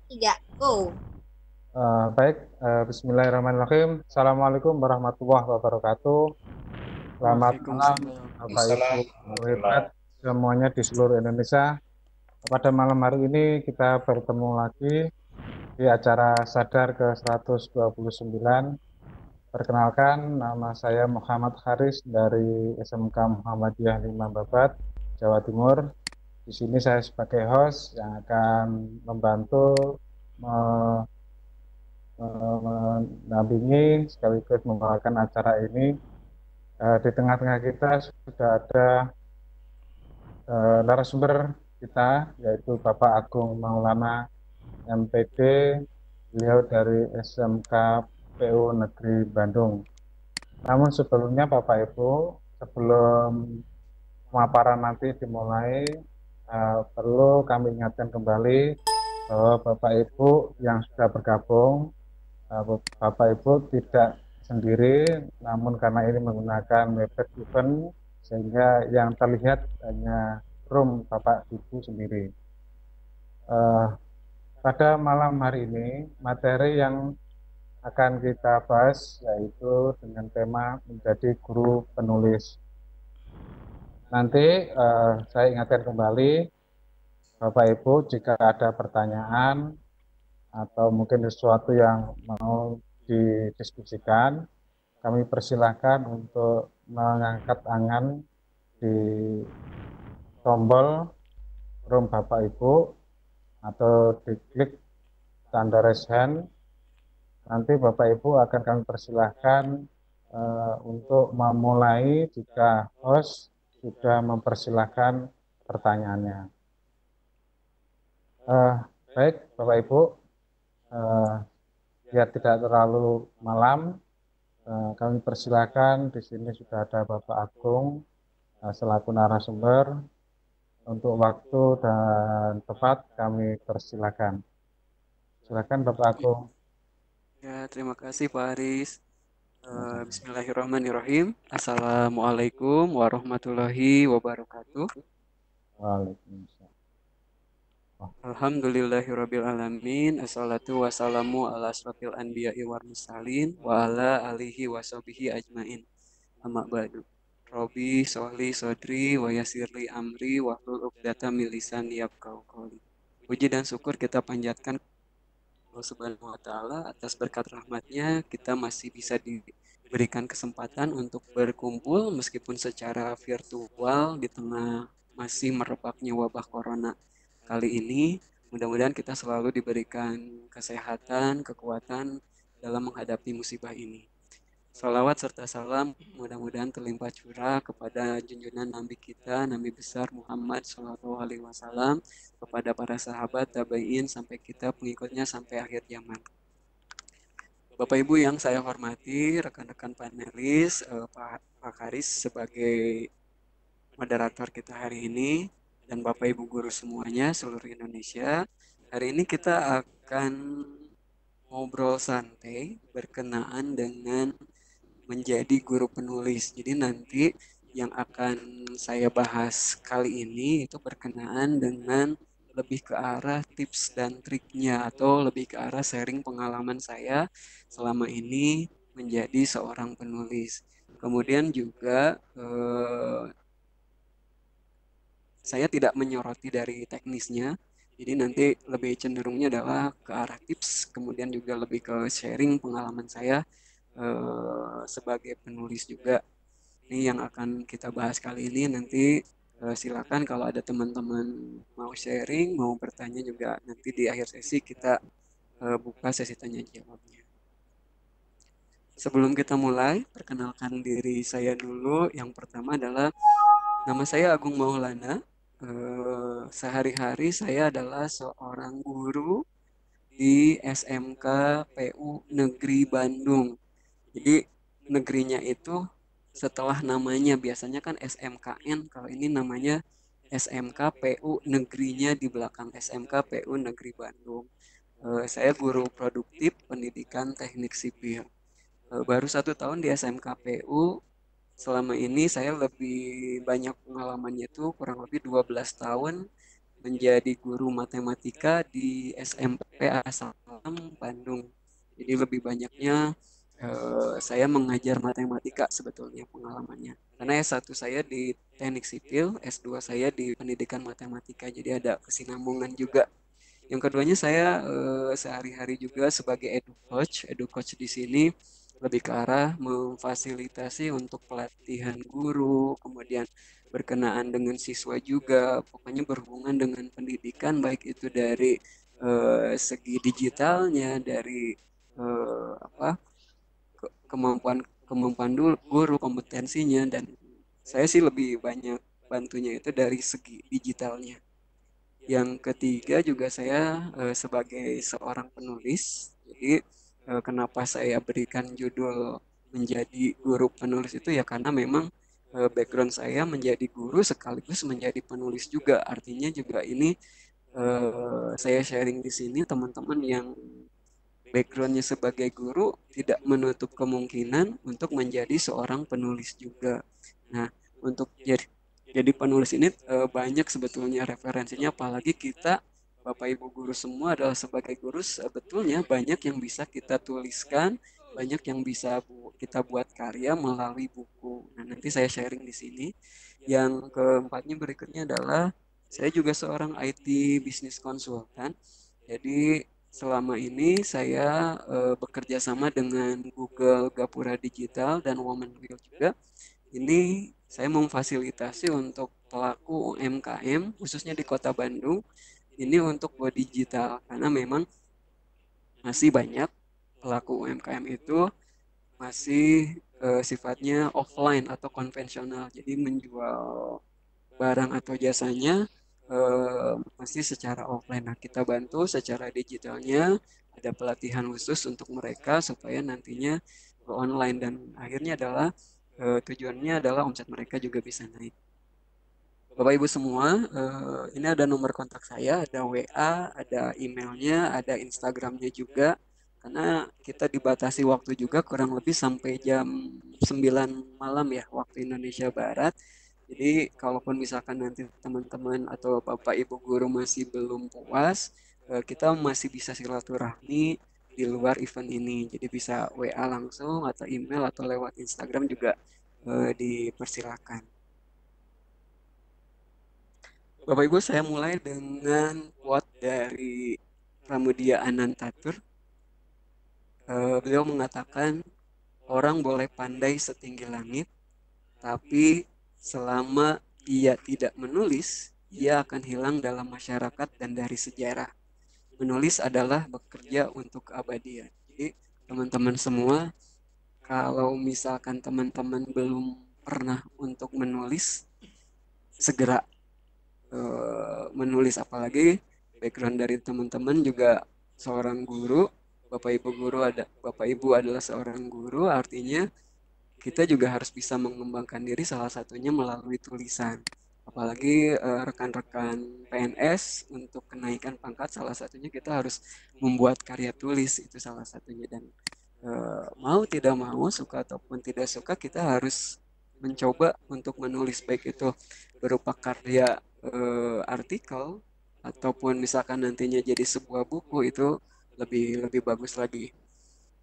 Tiga, go. Baik, Bismillahirrahmanirrahim. Assalamualaikum warahmatullahi wabarakatuh. Selamat malam, Waalaikumsalam. Bapak Ibu guru hebat semuanya di seluruh Indonesia. Pada malam hari ini kita bertemu lagi di acara Sadar ke-129. Perkenalkan, nama saya Muhammad Haris dari SMK Muhammadiyah 5 Babat, Jawa Timur. Di sini saya sebagai host yang akan membantu mendampingi sekaligus membawakan acara ini. Di tengah-tengah kita sudah ada narasumber kita, yaitu Bapak Agung Maulana MPD, beliau dari SMK PU Negeri Bandung. Namun sebelumnya Bapak Ibu, sebelum pemaparan nanti dimulai, perlu kami ingatkan kembali bahwa Bapak Ibu yang sudah bergabung, Bapak Ibu tidak sendiri, namun karena ini menggunakan website event, sehingga yang terlihat hanya room Bapak Ibu sendiri. Eh, Pada malam hari ini, materi yang akan kita bahas yaitu dengan tema menjadi guru penulis. Nanti saya ingatkan kembali, Bapak Ibu, jika ada pertanyaan atau mungkin sesuatu yang mau didiskusikan, kami persilahkan untuk mengangkat tangan di tombol room Bapak Ibu atau diklik tanda raise hand. Nanti Bapak Ibu akan kami persilahkan untuk memulai jika host sudah mempersilahkan pertanyaannya. Eh, Baik Bapak Ibu, eh, biar tidak terlalu malam, kami persilahkan di sini sudah ada Bapak Agung selaku narasumber. Untuk waktu dan tempat kami persilakan. Silakan Bapak Agung. Ya, terima kasih Pak Aris. Bismillahirrahmanirrahim. Assalamualaikum warahmatullahi wabarakatuh. Waalaikumsalam. Alhamdulillahirrabbilalamin. Assalatu wassalamu ala asrofil anbiya'i wal mursalin wa ala alihi wa sahbihi ajmain. Amma ba'du. Robi sohli sodri wa yasirli amri wa hlul uqdata min lisani yafqahu qawli. Puji dan syukur kita panjatkan Allah Subhanahu wa taala atas berkat rahmatnya kita masih bisa diberikan kesempatan untuk berkumpul meskipun secara virtual di tengah masih merebaknya wabah corona kali ini. Mudah-mudahan kita selalu diberikan kesehatan, kekuatan dalam menghadapi musibah ini. Salawat serta salam mudah-mudahan terlimpah curah kepada junjungan Nabi kita, Nabi besar Muhammad Shallallahu Alaihi Wasallam, kepada para sahabat, tabiin sampai kita pengikutnya sampai akhir zaman. Bapak Ibu yang saya hormati, rekan-rekan panelis, Pak Karis sebagai moderator kita hari ini, dan Bapak Ibu guru semuanya seluruh Indonesia. Hari ini kita akan ngobrol santai berkenaan dengan menjadi guru penulis. Jadi nanti yang akan saya bahas kali ini itu berkenaan dengan lebih ke arah tips dan triknya atau lebih ke arah sharing pengalaman saya selama ini menjadi seorang penulis. Kemudian juga saya tidak menyoroti dari teknisnya, jadi nanti lebih cenderungnya adalah ke arah tips, kemudian juga lebih ke sharing pengalaman saya sebagai penulis juga. Ini yang akan kita bahas kali ini. Nanti silakan kalau ada teman-teman mau sharing, mau bertanya juga nanti di akhir sesi kita buka sesi tanya jawabnya. Sebelum kita mulai, perkenalkan diri saya dulu. Yang pertama adalah nama saya Agung Maulana. Sehari-hari saya adalah seorang guru di SMK PU Negeri Bandung. Jadi negerinya itu setelah namanya biasanya kan SMKN, kalau ini namanya SMK PU negerinya di belakang SMK PU Negeri Bandung. Saya guru produktif pendidikan teknik sipil. Baru 1 tahun di SMK PU. Selama ini saya lebih banyak pengalamannya itu kurang lebih 12 tahun menjadi guru matematika di SMP Asalam Bandung. Jadi lebih banyaknya saya mengajar matematika sebetulnya pengalamannya. Karena S1 saya di Teknik Sipil, S2 saya di Pendidikan Matematika. Jadi ada kesinambungan juga. Yang keduanya saya sehari-hari juga sebagai edu coach. Edu coach di sini lebih ke arah memfasilitasi untuk pelatihan guru, kemudian berkenaan dengan siswa juga, pokoknya berhubungan dengan pendidikan baik itu dari segi digitalnya, dari apa kemampuan kemampuan guru, kompetensinya, dan saya sih lebih banyak bantunya itu dari segi digitalnya. Yang ketiga juga saya sebagai seorang penulis. Jadi kenapa saya berikan judul menjadi guru penulis itu ya karena memang background saya menjadi guru sekaligus menjadi penulis juga. Artinya juga ini saya sharing di sini teman-teman yang backgroundnya sebagai guru tidak menutup kemungkinan untuk menjadi seorang penulis juga. Nah, untuk jadi penulis ini banyak sebetulnya referensinya, apalagi kita Bapak Ibu guru semua adalah sebagai guru sebetulnya banyak yang bisa kita tuliskan, banyak yang bisa kita buat karya melalui buku. Nah, nanti saya sharing di sini. Yang keempatnya berikutnya adalah saya juga seorang IT business consultant. Jadi selama ini saya bekerja sama dengan Google Gapura Digital dan Womanville juga. Ini saya memfasilitasi untuk pelaku UMKM khususnya di Kota Bandung ini untuk go digital karena memang masih banyak pelaku UMKM itu masih sifatnya offline atau konvensional. Jadi menjual barang atau jasanya masih secara offline. Nah, kita bantu secara digitalnya, ada pelatihan khusus untuk mereka supaya nantinya ke online dan akhirnya adalah tujuannya adalah omset mereka juga bisa naik. Bapak Ibu semua, ini ada nomor kontak saya, ada WA, ada emailnya, ada Instagramnya juga. Karena kita dibatasi waktu juga kurang lebih sampai jam 9 malam ya, waktu Indonesia Barat. Jadi kalaupun misalkan nanti teman-teman atau Bapak Ibu guru masih belum puas, kita masih bisa silaturahmi di luar event ini. Jadi bisa WA langsung atau email atau lewat Instagram juga dipersilakan. Bapak Ibu, saya mulai dengan quote dari Pramudia Anantatur. Beliau mengatakan, orang boleh pandai setinggi langit, tapi selama ia tidak menulis, ia akan hilang dalam masyarakat dan dari sejarah. Menulis adalah bekerja untuk keabadian. Jadi, teman-teman semua, kalau misalkan teman-teman belum pernah untuk menulis, segera menulis, apalagi background dari teman-teman juga seorang guru, Bapak Ibu adalah seorang guru, artinya kita juga harus bisa mengembangkan diri salah satunya melalui tulisan. Apalagi rekan-rekan PNS untuk kenaikan pangkat salah satunya kita harus membuat karya tulis itu salah satunya dan mau tidak mau suka ataupun tidak suka kita harus mencoba untuk menulis baik itu berupa karya artikel ataupun misalkan nantinya jadi sebuah buku itu lebih lebih bagus lagi.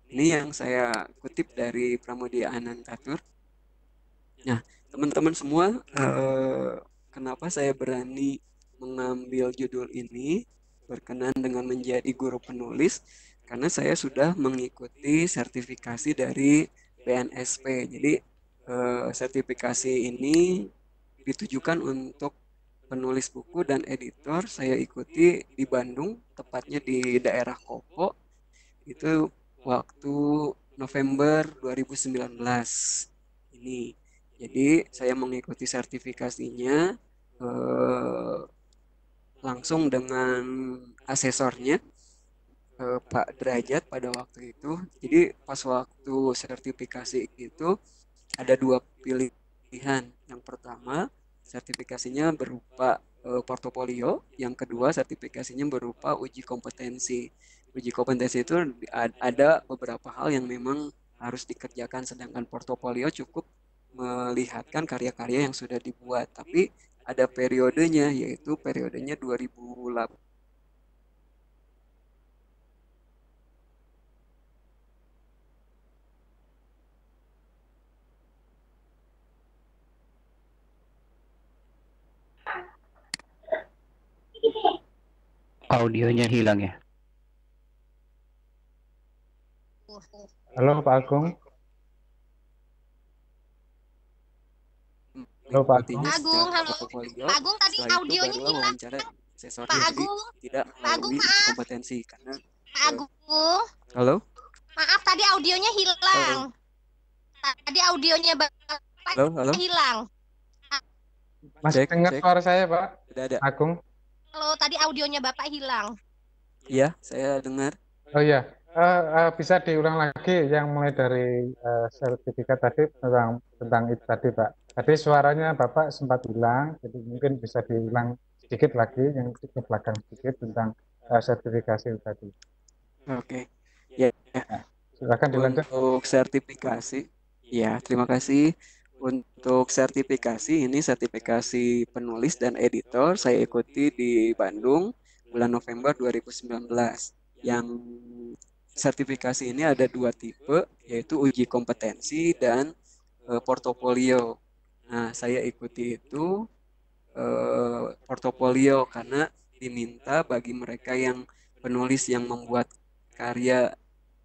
Ini yang saya kutip dari Pramudia Anantatur. Nah, teman-teman semua, kenapa saya berani mengambil judul ini berkenan dengan menjadi guru penulis? Karena saya sudah mengikuti sertifikasi dari BNSP. Jadi sertifikasi ini ditujukan untuk penulis buku dan editor. Saya ikuti di Bandung, tepatnya di daerah Kopo. Itu waktu November 2019 ini. Jadi saya mengikuti sertifikasinya langsung dengan asesornya Pak Derajat pada waktu itu. Jadi pas waktu sertifikasi itu ada dua pilihan. Yang pertama sertifikasinya berupa portofolio, yang kedua sertifikasinya berupa uji kompetensi. Uji kompetensi itu ada beberapa hal yang memang harus dikerjakan, sedangkan portofolio cukup melihatkan karya-karya yang sudah dibuat. Tapi ada periodenya, yaitu periodenya 2008. Audionya hilang ya. Halo Pak Agung. Halo Pak Agung. Mengikutinya Pak secara Agung, halo. portofolio. Pak Agung tadi Setelah itu audionya barulah hilang. wawancara Pak asesornya. Jadi Agung, tidak Pak Agung melalui uji maaf. kompetensi karena Pak Agung, halo. maaf tadi audionya hilang. Tadi audionya Bapak Halo. hilang. Masih dengar Cek. suara saya Pak Ada. Agung? Halo, tadi audionya Bapak hilang. Iya, saya dengar. Oh iya, bisa diulang lagi yang mulai dari sertifikat tadi tentang itu tadi Pak. Tadi suaranya Bapak sempat hilang, jadi mungkin bisa diulang sedikit lagi yang ke belakang sedikit tentang sertifikasi itu tadi. Oke. Ya, Nah, silakan dilanjut. untuk sertifikasi, ya terima kasih. Untuk sertifikasi ini sertifikasi penulis dan editor saya ikuti di Bandung bulan November 2019. Yang sertifikasi ini ada dua tipe, yaitu uji kompetensi dan portofolio. Nah, saya ikuti itu portofolio karena diminta bagi mereka yang penulis yang membuat karya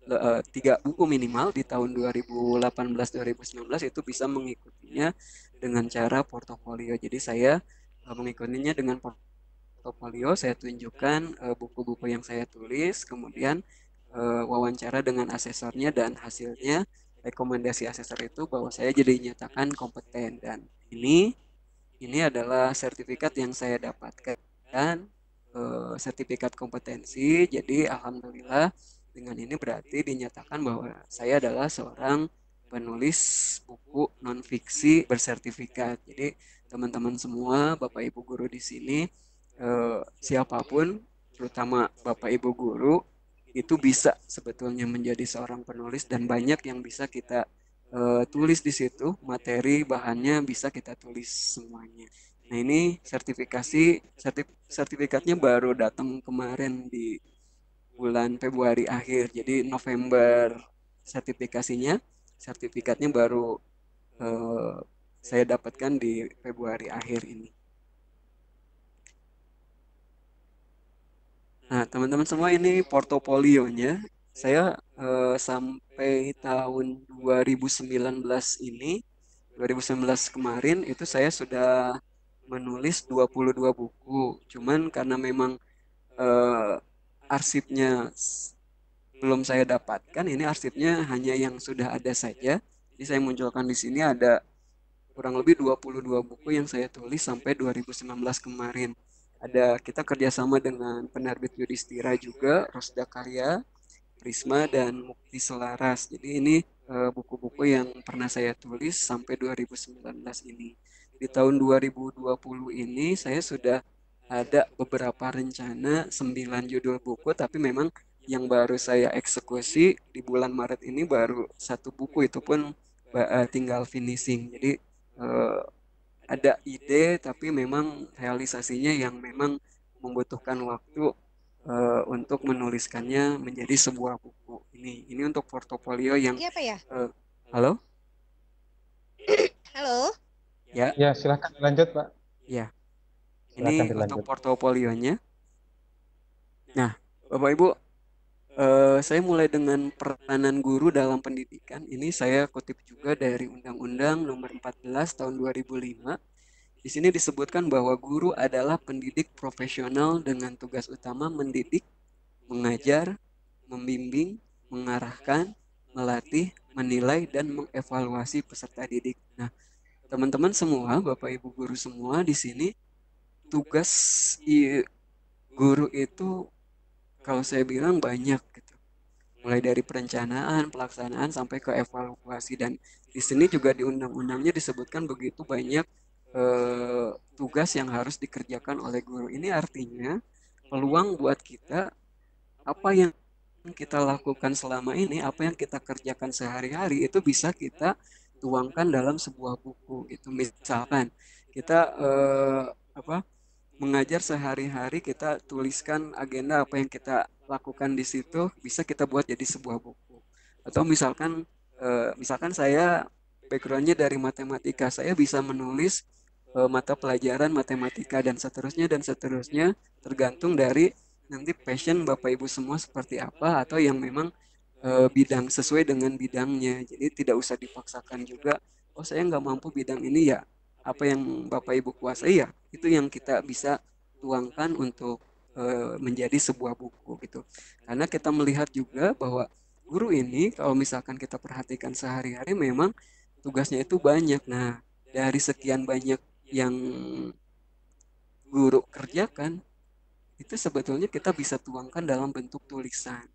3 buku minimal di tahun 2018-2019 itu bisa mengikutinya dengan cara portofolio. Jadi saya mengikutinya dengan portofolio, saya tunjukkan buku-buku yang saya tulis, kemudian wawancara dengan asesornya dan hasilnya rekomendasi asesor itu bahwa saya jadi dinyatakan kompeten. Dan ini adalah sertifikat yang saya dapatkan, sertifikat kompetensi. Jadi alhamdulillah dengan ini berarti dinyatakan bahwa saya adalah seorang penulis buku non-fiksi bersertifikat. Jadi teman-teman semua, Bapak Ibu guru di sini, siapapun, terutama Bapak Ibu guru, itu bisa sebetulnya menjadi seorang penulis dan banyak yang bisa kita tulis di situ, materi bahannya bisa kita tulis semuanya. Nah ini sertifikatnya baru datang kemarin di bulan Februari akhir, jadi November sertifikatnya baru saya dapatkan di Februari akhir ini. Nah teman-teman semua, ini portofolionya. Saya sampai tahun 2019 ini, 2019 kemarin itu saya sudah menulis 22 buku. Cuman karena memang arsipnya belum saya dapatkan, ini arsipnya hanya yang sudah ada saja. Jadi saya munculkan di sini ada kurang lebih 22 buku yang saya tulis sampai 2019 kemarin. Kita kerjasama dengan penerbit Yudhistira juga, Rosda Karya, Prisma, dan Mukti Selaras. Jadi ini buku-buku yang pernah saya tulis sampai 2019 ini. Di tahun 2020 ini saya sudah ada beberapa rencana 9 judul buku, tapi memang yang baru saya eksekusi di bulan Maret ini baru 1 buku, itu pun tinggal finishing. Jadi ada ide, tapi memang realisasinya yang memang membutuhkan waktu untuk menuliskannya menjadi sebuah buku. Ini untuk portofolio yang Apa ya? halo? Halo? Ya. Ya, silakan lanjut Pak. Ya. Silakan Ini dilanjut. untuk portofolionya. Nah, Bapak Ibu, saya mulai dengan peranan guru dalam pendidikan. Ini saya kutip juga dari Undang-Undang Nomor 14 Tahun 2005. Di sini disebutkan bahwa guru adalah pendidik profesional dengan tugas utama mendidik, mengajar, membimbing, mengarahkan, melatih, menilai, dan mengevaluasi peserta didik. Nah, teman-teman semua, Bapak Ibu guru semua di sini, tugas guru itu kalau saya bilang banyak gitu. Mulai dari perencanaan, pelaksanaan, sampai ke evaluasi. Dan di sini juga di undang-undangnya disebutkan begitu banyak tugas yang harus dikerjakan oleh guru. Ini artinya peluang buat kita, apa yang kita lakukan selama ini, apa yang kita kerjakan sehari-hari itu bisa kita tuangkan dalam sebuah buku gitu. Misalkan kita apa mengajar sehari-hari, kita tuliskan agenda apa yang kita lakukan di situ, bisa kita buat jadi sebuah buku. Atau misalkan saya backgroundnya dari matematika, saya bisa menulis mata pelajaran matematika dan seterusnya tergantung dari nanti passion Bapak Ibu semua seperti apa, atau yang memang bidang sesuai dengan bidangnya. Jadi tidak usah dipaksakan juga. Oh, saya nggak mampu bidang ini, ya apa yang Bapak Ibu kuasai ya itu yang kita bisa tuangkan untuk menjadi sebuah buku gitu. Karena kita melihat juga bahwa guru ini kalau misalkan kita perhatikan sehari-hari memang tugasnya itu banyak. Nah, dari sekian banyak yang guru kerjakan, itu sebetulnya kita bisa tuangkan dalam bentuk tulisan.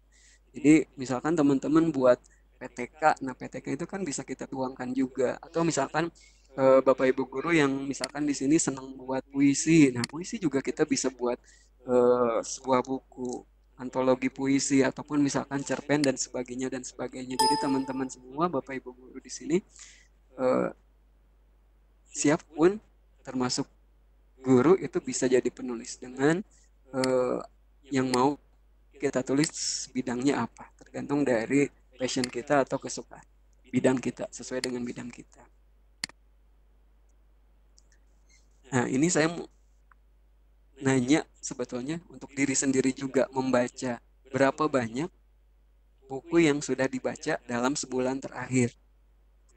Jadi misalkan teman-teman buat PTK, nah PTK itu kan bisa kita tuangkan juga. Atau misalkan Bapak Ibu guru yang misalkan di sini senang buat puisi, nah puisi juga kita bisa buat sebuah buku, antologi puisi, ataupun misalkan cerpen dan sebagainya dan sebagainya. Jadi teman-teman semua, Bapak Ibu guru di sini eh, siap pun, termasuk guru itu bisa jadi penulis dengan eh, yang mau kita tulis bidangnya apa, tergantung dari passion kita atau kesukaan bidang kita sesuai dengan bidang kita. Nah, ini saya mau nanya sebetulnya untuk diri sendiri juga, membaca berapa banyak buku yang sudah dibaca dalam sebulan terakhir.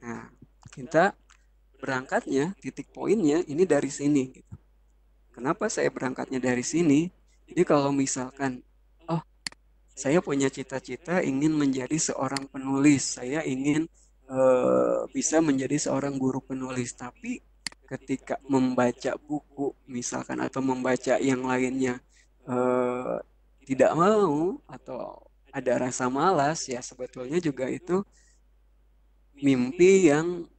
Nah, kita berangkatnya, titik poinnya ini dari sini gitu. Kenapa saya berangkatnya dari sini? Jadi kalau misalkan, oh saya punya cita-cita ingin menjadi seorang penulis, saya ingin bisa menjadi seorang guru penulis, tapi ketika membaca buku misalkan atau membaca yang lainnya eh, tidak mau atau ada rasa malas, ya sebetulnya juga itu mimpi yang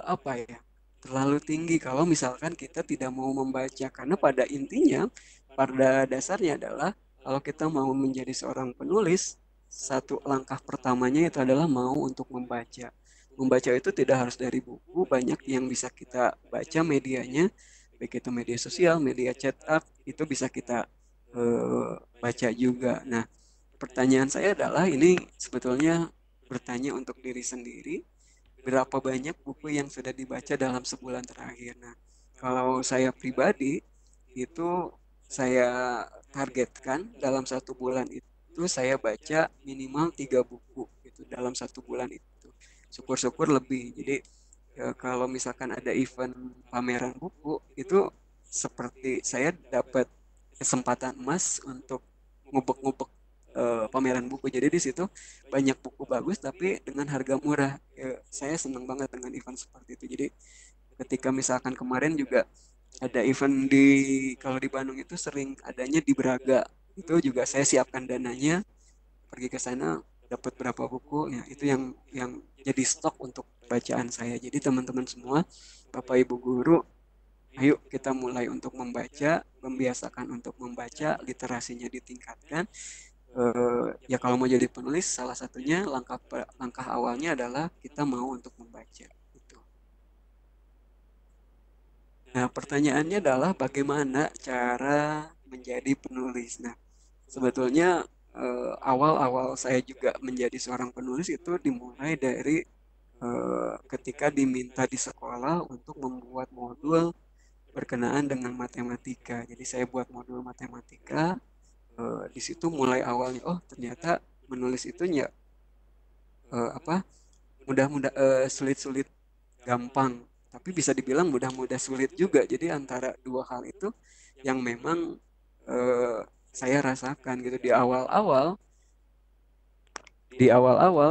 apa ya, terlalu tinggi kalau misalkan kita tidak mau membaca. Karena pada intinya, pada dasarnya adalah kalau kita mau menjadi seorang penulis, satu langkah pertamanya itu adalah mau untuk membaca. Membaca itu tidak harus dari buku, banyak yang bisa kita baca medianya, baik itu media sosial, media cetak, itu bisa kita baca juga. Nah, pertanyaan saya adalah ini sebetulnya bertanya untuk diri sendiri, berapa banyak buku yang sudah dibaca dalam sebulan terakhir. Nah, kalau saya pribadi itu saya targetkan dalam satu bulan itu saya baca minimal 3 buku gitu dalam satu bulan itu. Syukur-syukur lebih. Jadi kalau misalkan ada event pameran buku itu seperti saya dapat kesempatan emas untuk ngubek-ngubek pameran buku. Jadi di situ banyak buku bagus tapi dengan harga murah. Saya senang banget dengan event seperti itu. Jadi ketika misalkan kemarin juga ada event kalau di Bandung itu sering adanya di Braga. Itu juga saya siapkan dananya, pergi ke sana dapat berapa buku, ya itu yang jadi stok untuk bacaan saya. Jadi teman-teman semua, Bapak Ibu guru, ayo kita mulai untuk membaca, membiasakan untuk membaca, literasinya ditingkatkan. Ya kalau mau jadi penulis, salah satunya langkah awalnya adalah kita mau untuk membaca. Gitu. Nah, pertanyaannya adalah bagaimana cara menjadi penulis. Nah, sebetulnya awal-awal saya juga menjadi seorang penulis itu dimulai dari ketika diminta di sekolah untuk membuat modul berkenaan dengan matematika. Jadi saya buat modul matematika. Di situ mulai awalnya, oh ternyata menulis itu ya apa mudah-mudah sulit-sulit gampang, tapi bisa dibilang mudah-mudah sulit juga. Jadi antara dua hal itu yang memang eh, saya rasakan gitu di awal-awal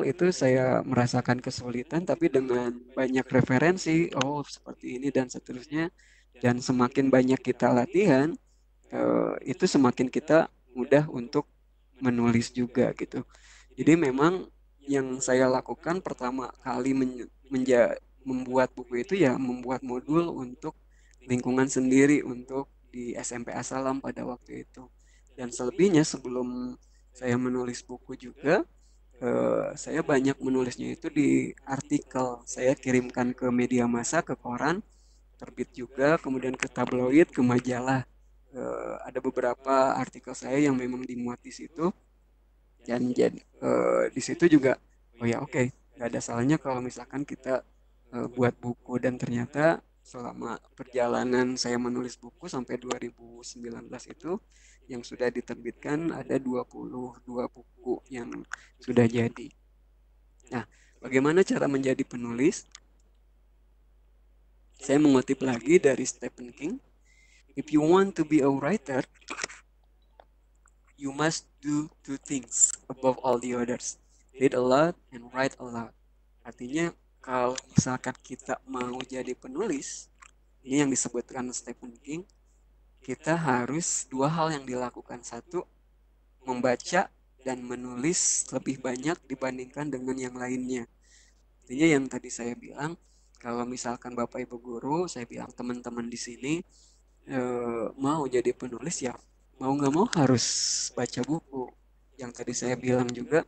itu saya merasakan kesulitan, tapi dengan banyak referensi, oh seperti ini dan seterusnya, dan semakin banyak kita latihan, itu semakin kita mudah untuk menulis juga gitu. Jadi memang yang saya lakukan pertama kali membuat buku itu ya membuat modul untuk lingkungan sendiri untuk di SMP Asalam pada waktu itu. Dan selebihnya sebelum saya menulis buku juga, saya banyak menulisnya itu di artikel. Saya kirimkan ke media massa, ke koran, terbit juga, kemudian ke tabloid, ke majalah. Ada beberapa artikel saya yang memang dimuat di situ, dan jadi di situ juga, oh ya oke, nggak ada salahnya kalau misalkan kita buat buku. Dan ternyata selama perjalanan saya menulis buku sampai 2019 itu, yang sudah diterbitkan ada 22 buku yang sudah jadi. Nah, bagaimana cara menjadi penulis? Saya mengutip lagi dari Stephen King. If you want to be a writer, you must do two things above all the others. Read a lot and write a lot. Artinya, kalau misalkan kita mau jadi penulis, ini yang disebutkan Stephen King, kita harus dua hal yang dilakukan. Satu, membaca dan menulis lebih banyak dibandingkan dengan yang lainnya. Artinya yang tadi saya bilang, kalau misalkan Bapak Ibu guru, saya bilang teman-teman di sini mau jadi penulis, ya mau nggak mau harus baca buku. Yang tadi saya bilang juga,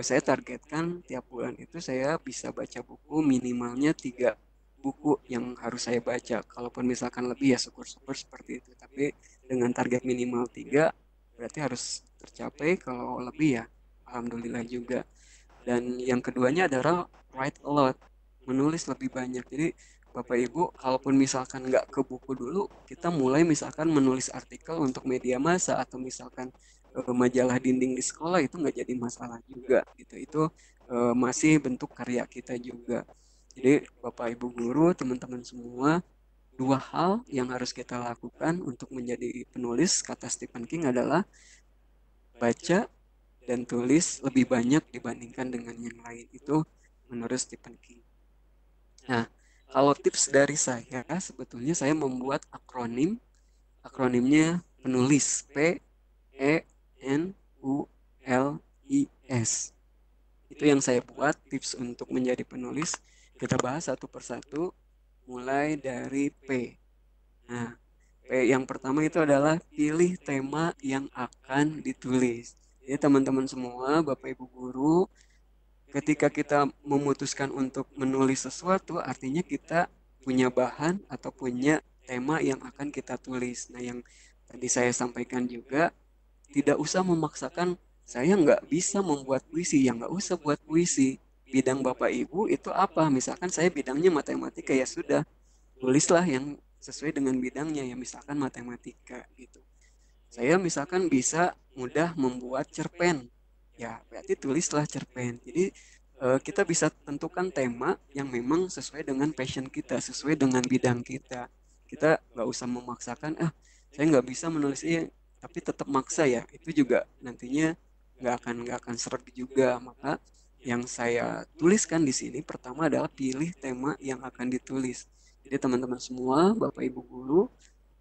saya targetkan tiap bulan itu saya bisa baca buku minimalnya 3 buku yang harus saya baca. Kalaupun misalkan lebih, ya syukur-syukur seperti itu. Tapi dengan target minimal 3 berarti harus tercapai. Kalau lebih, ya alhamdulillah juga. Dan yang keduanya adalah write a lot, menulis lebih banyak. Jadi Bapak Ibu, kalaupun misalkan nggak ke buku dulu, kita mulai misalkan menulis artikel untuk media massa atau misalkan majalah dinding di sekolah, itu nggak jadi masalah juga gitu. Itu masih bentuk karya kita juga. Jadi Bapak Ibu guru, teman-teman semua, dua hal yang harus kita lakukan untuk menjadi penulis, kata Stephen King, adalah baca dan tulis lebih banyak dibandingkan dengan yang lain. Itu menurut Stephen King. Nah, kalau tips dari saya, sebetulnya saya membuat akronim. Akronimnya penulis, PENULIS. Itu yang saya buat, tips untuk menjadi penulis. Kita bahas satu persatu, mulai dari P. Nah, P yang pertama itu adalah pilih tema yang akan ditulis. Jadi teman-teman semua, Bapak Ibu guru, ketika kita memutuskan untuk menulis sesuatu, artinya kita punya bahan atau punya tema yang akan kita tulis. Nah, yang tadi saya sampaikan juga, tidak usah memaksakan, saya nggak bisa membuat puisi, ya nggak usah buat puisi. Bidang Bapak Ibu itu apa? Misalkan saya bidangnya matematika, ya sudah, tulislah yang sesuai dengan bidangnya, ya misalkan matematika gitu. Saya misalkan bisa mudah membuat cerpen, ya berarti tulislah cerpen. Jadi kita bisa tentukan tema yang memang sesuai dengan passion kita, sesuai dengan bidang kita. Kita nggak usah memaksakan, saya nggak bisa menulis ini, tapi tetap maksa, ya itu juga nantinya nggak akan seret juga. Maka yang saya tuliskan di sini pertama adalah pilih tema yang akan ditulis. Jadi teman-teman semua, Bapak Ibu guru,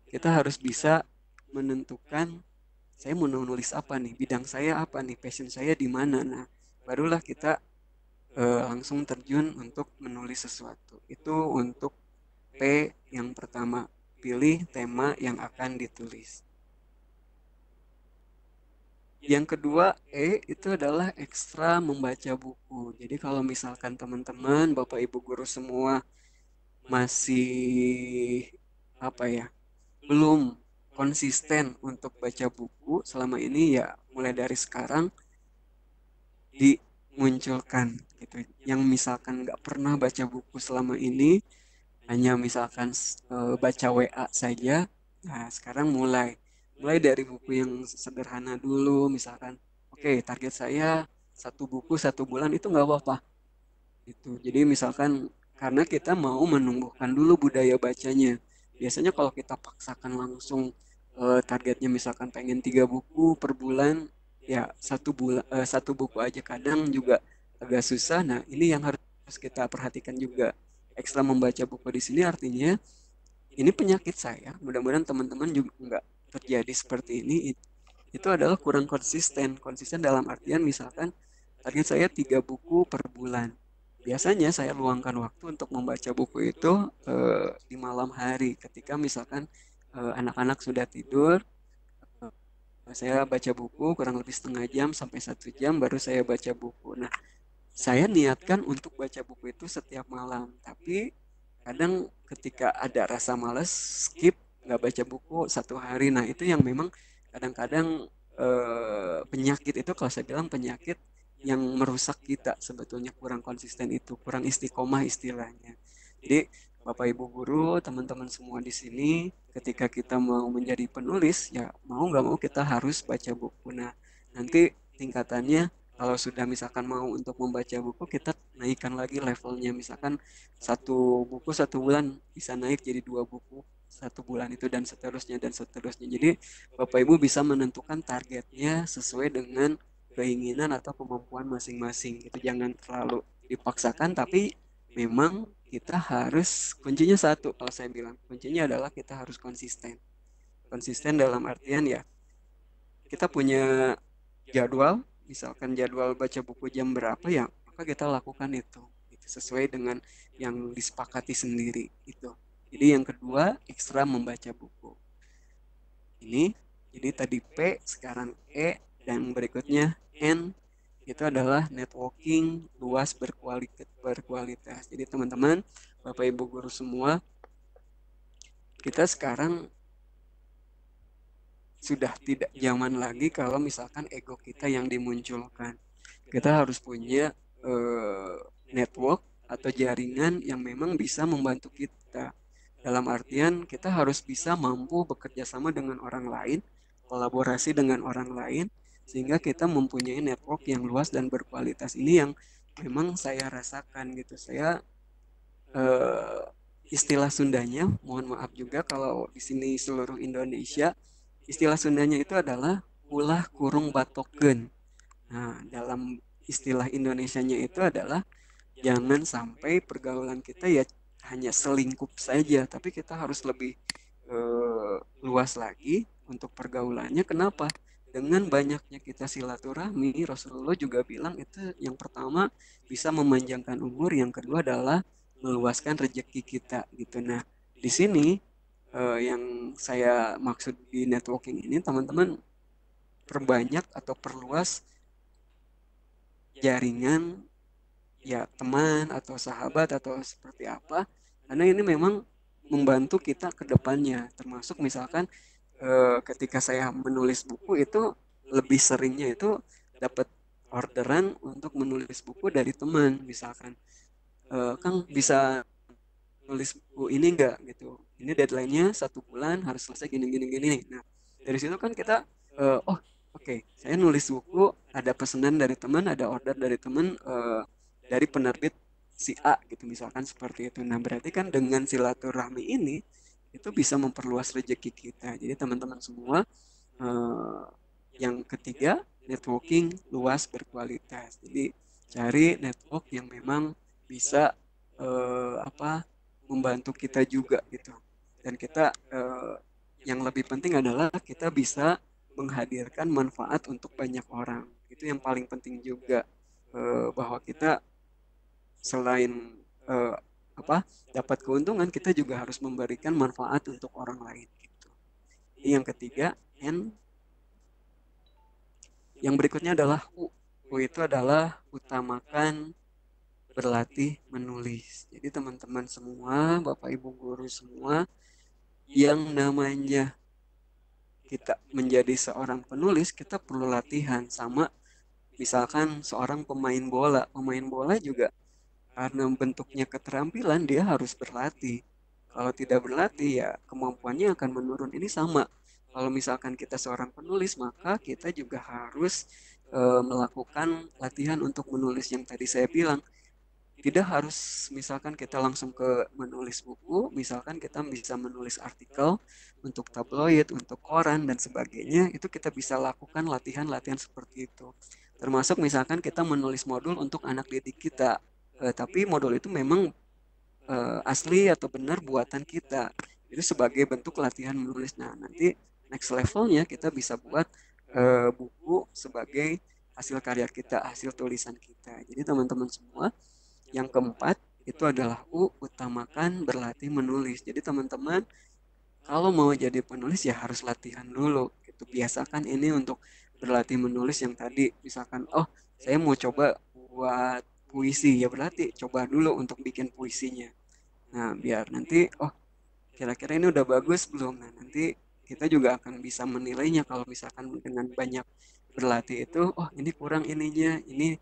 kita harus bisa menentukan, saya mau nulis apa nih, bidang saya apa nih, passion saya di mana. Nah, barulah kita langsung terjun untuk menulis sesuatu. Itu untuk P yang pertama, pilih tema yang akan ditulis. Yang kedua, itu adalah ekstra membaca buku. Jadi kalau misalkan teman-teman, Bapak Ibu guru semua masih belum konsisten untuk baca buku selama ini, ya mulai dari sekarang dimunculkan gitu. Yang misalkan nggak pernah baca buku selama ini, hanya misalkan baca WA saja, nah sekarang mulai dari buku yang sederhana dulu. Misalkan, oke, target saya 1 buku 1 bulan, itu nggak apa-apa itu. Jadi misalkan, karena kita mau menumbuhkan dulu budaya bacanya. Biasanya kalau kita paksakan langsung targetnya misalkan pengen 3 buku per bulan, ya 1 buku aja kadang juga agak susah. Nah, ini yang harus kita perhatikan juga. Ekstra membaca buku di sini artinya, ini penyakit saya, mudah-mudahan teman-teman juga nggak terjadi seperti ini. Itu adalah kurang konsisten. Konsisten dalam artian, misalkan target saya 3 buku per bulan. Biasanya saya luangkan waktu untuk membaca buku itu di malam hari, ketika misalkan anak-anak sudah tidur. Saya baca buku kurang lebih setengah jam sampai 1 jam, baru saya baca buku. Nah, saya niatkan untuk baca buku itu setiap malam, tapi kadang ketika ada rasa malas, skip, nggak baca buku 1 hari. Nah, itu yang memang kadang-kadang penyakit itu, kalau saya bilang penyakit yang merusak kita sebetulnya, kurang konsisten itu, kurang istiqomah istilahnya. Jadi Bapak Ibu guru, teman-teman semua di sini, ketika kita mau menjadi penulis, ya mau nggak mau kita harus baca buku. Nah, nanti tingkatannya kalau sudah misalkan mau untuk membaca buku, kita naikkan lagi levelnya. Misalkan 1 buku 1 bulan bisa naik jadi 2 buku 1 bulan itu, dan seterusnya dan seterusnya. Jadi Bapak Ibu bisa menentukan targetnya sesuai dengan keinginan atau kemampuan masing-masing. Itu jangan terlalu dipaksakan, tapi memang kita harus, kuncinya satu, kalau saya bilang kuncinya adalah kita harus konsisten. Konsisten dalam artian ya kita punya jadwal, misalkan jadwal baca buku jam berapa, ya maka kita lakukan itu sesuai dengan yang disepakati sendiri itu. Jadi yang kedua, ekstra membaca buku ini. Jadi tadi P, sekarang E, dan berikutnya N, itu adalah networking luas berkualitas. Jadi teman-teman, Bapak Ibu guru semua, kita sekarang sudah tidak zaman lagi kalau misalkan ego kita yang dimunculkan. Kita harus punya network atau jaringan yang memang bisa membantu kita. Dalam artian kita harus bisa mampu bekerja sama dengan orang lain, kolaborasi dengan orang lain, sehingga kita mempunyai network yang luas dan berkualitas. Ini yang memang saya rasakan gitu. Saya istilah Sundanya, mohon maaf juga kalau di sini seluruh Indonesia, istilah Sundanya itu adalah ulah kurung batoken. Nah, dalam istilah Indonesianya itu adalah jangan sampai pergaulan kita ya hanya selingkup saja, tapi kita harus lebih luas lagi untuk pergaulannya. Kenapa? Dengan banyaknya kita silaturahmi, Rasulullah juga bilang itu yang pertama bisa memanjangkan umur, yang kedua adalah meluaskan rezeki kita gitu. Nah, di sini yang saya maksud di networking ini, teman-teman perbanyak atau perluas jaringan ya teman atau sahabat atau seperti apa, karena ini memang membantu kita ke depannya. Termasuk misalkan ketika saya menulis buku itu lebih seringnya itu dapat orderan untuk menulis buku dari teman. Misalkan Kang bisa nulis buku ini enggak gitu, ini deadline-nya 1 bulan harus selesai gini gini gini. Nah, dari situ kan kita oh oke, saya nulis buku, ada pesanan dari teman, ada order dari teman, dari penerbit si A gitu, misalkan seperti itu. Nah, berarti kan dengan silaturahmi ini itu bisa memperluas rezeki kita. Jadi teman-teman semua, eh, yang ketiga, networking luas berkualitas. Jadi cari network yang memang bisa apa, membantu kita juga gitu. Dan kita yang lebih penting adalah kita bisa menghadirkan manfaat untuk banyak orang. Itu yang paling penting juga, bahwa kita selain eh, apa, dapat keuntungan, kita juga harus memberikan manfaat untuk orang lain gitu. Yang ketiga, N. Yang berikutnya adalah U. U itu adalah utamakan berlatih menulis. Jadi teman-teman semua, Bapak Ibu guru semua, yang namanya kita menjadi seorang penulis, kita perlu latihan. Sama misalkan seorang pemain bola. Pemain bola juga karena bentuknya keterampilan, dia harus berlatih. Kalau tidak berlatih ya kemampuannya akan menurun. Ini sama. Kalau misalkan kita seorang penulis, maka kita juga harus melakukan latihan untuk menulis yang tadi saya bilang. Tidak harus misalkan kita langsung ke menulis buku, misalkan kita bisa menulis artikel untuk tabloid, untuk koran dan sebagainya, itu kita bisa lakukan latihan-latihan seperti itu. Termasuk misalkan kita menulis modul untuk anak didik kita, tapi modul itu memang asli atau benar buatan kita. Itu sebagai bentuk latihan menulis. Nah, nanti next levelnya kita bisa buat buku sebagai hasil karya kita, hasil tulisan kita. Jadi teman-teman semua, yang keempat itu adalah U, utamakan berlatih menulis. Jadi teman-teman kalau mau jadi penulis ya harus latihan dulu. Gitu. Biasakan ini untuk berlatih menulis yang tadi. Misalkan, oh saya mau coba buat puisi, ya berarti coba dulu untuk bikin puisinya. Nah, biar nanti kira-kira ini udah bagus belum? Nah, nanti kita juga akan bisa menilainya kalau misalkan dengan banyak berlatih itu, ini kurang ininya, ini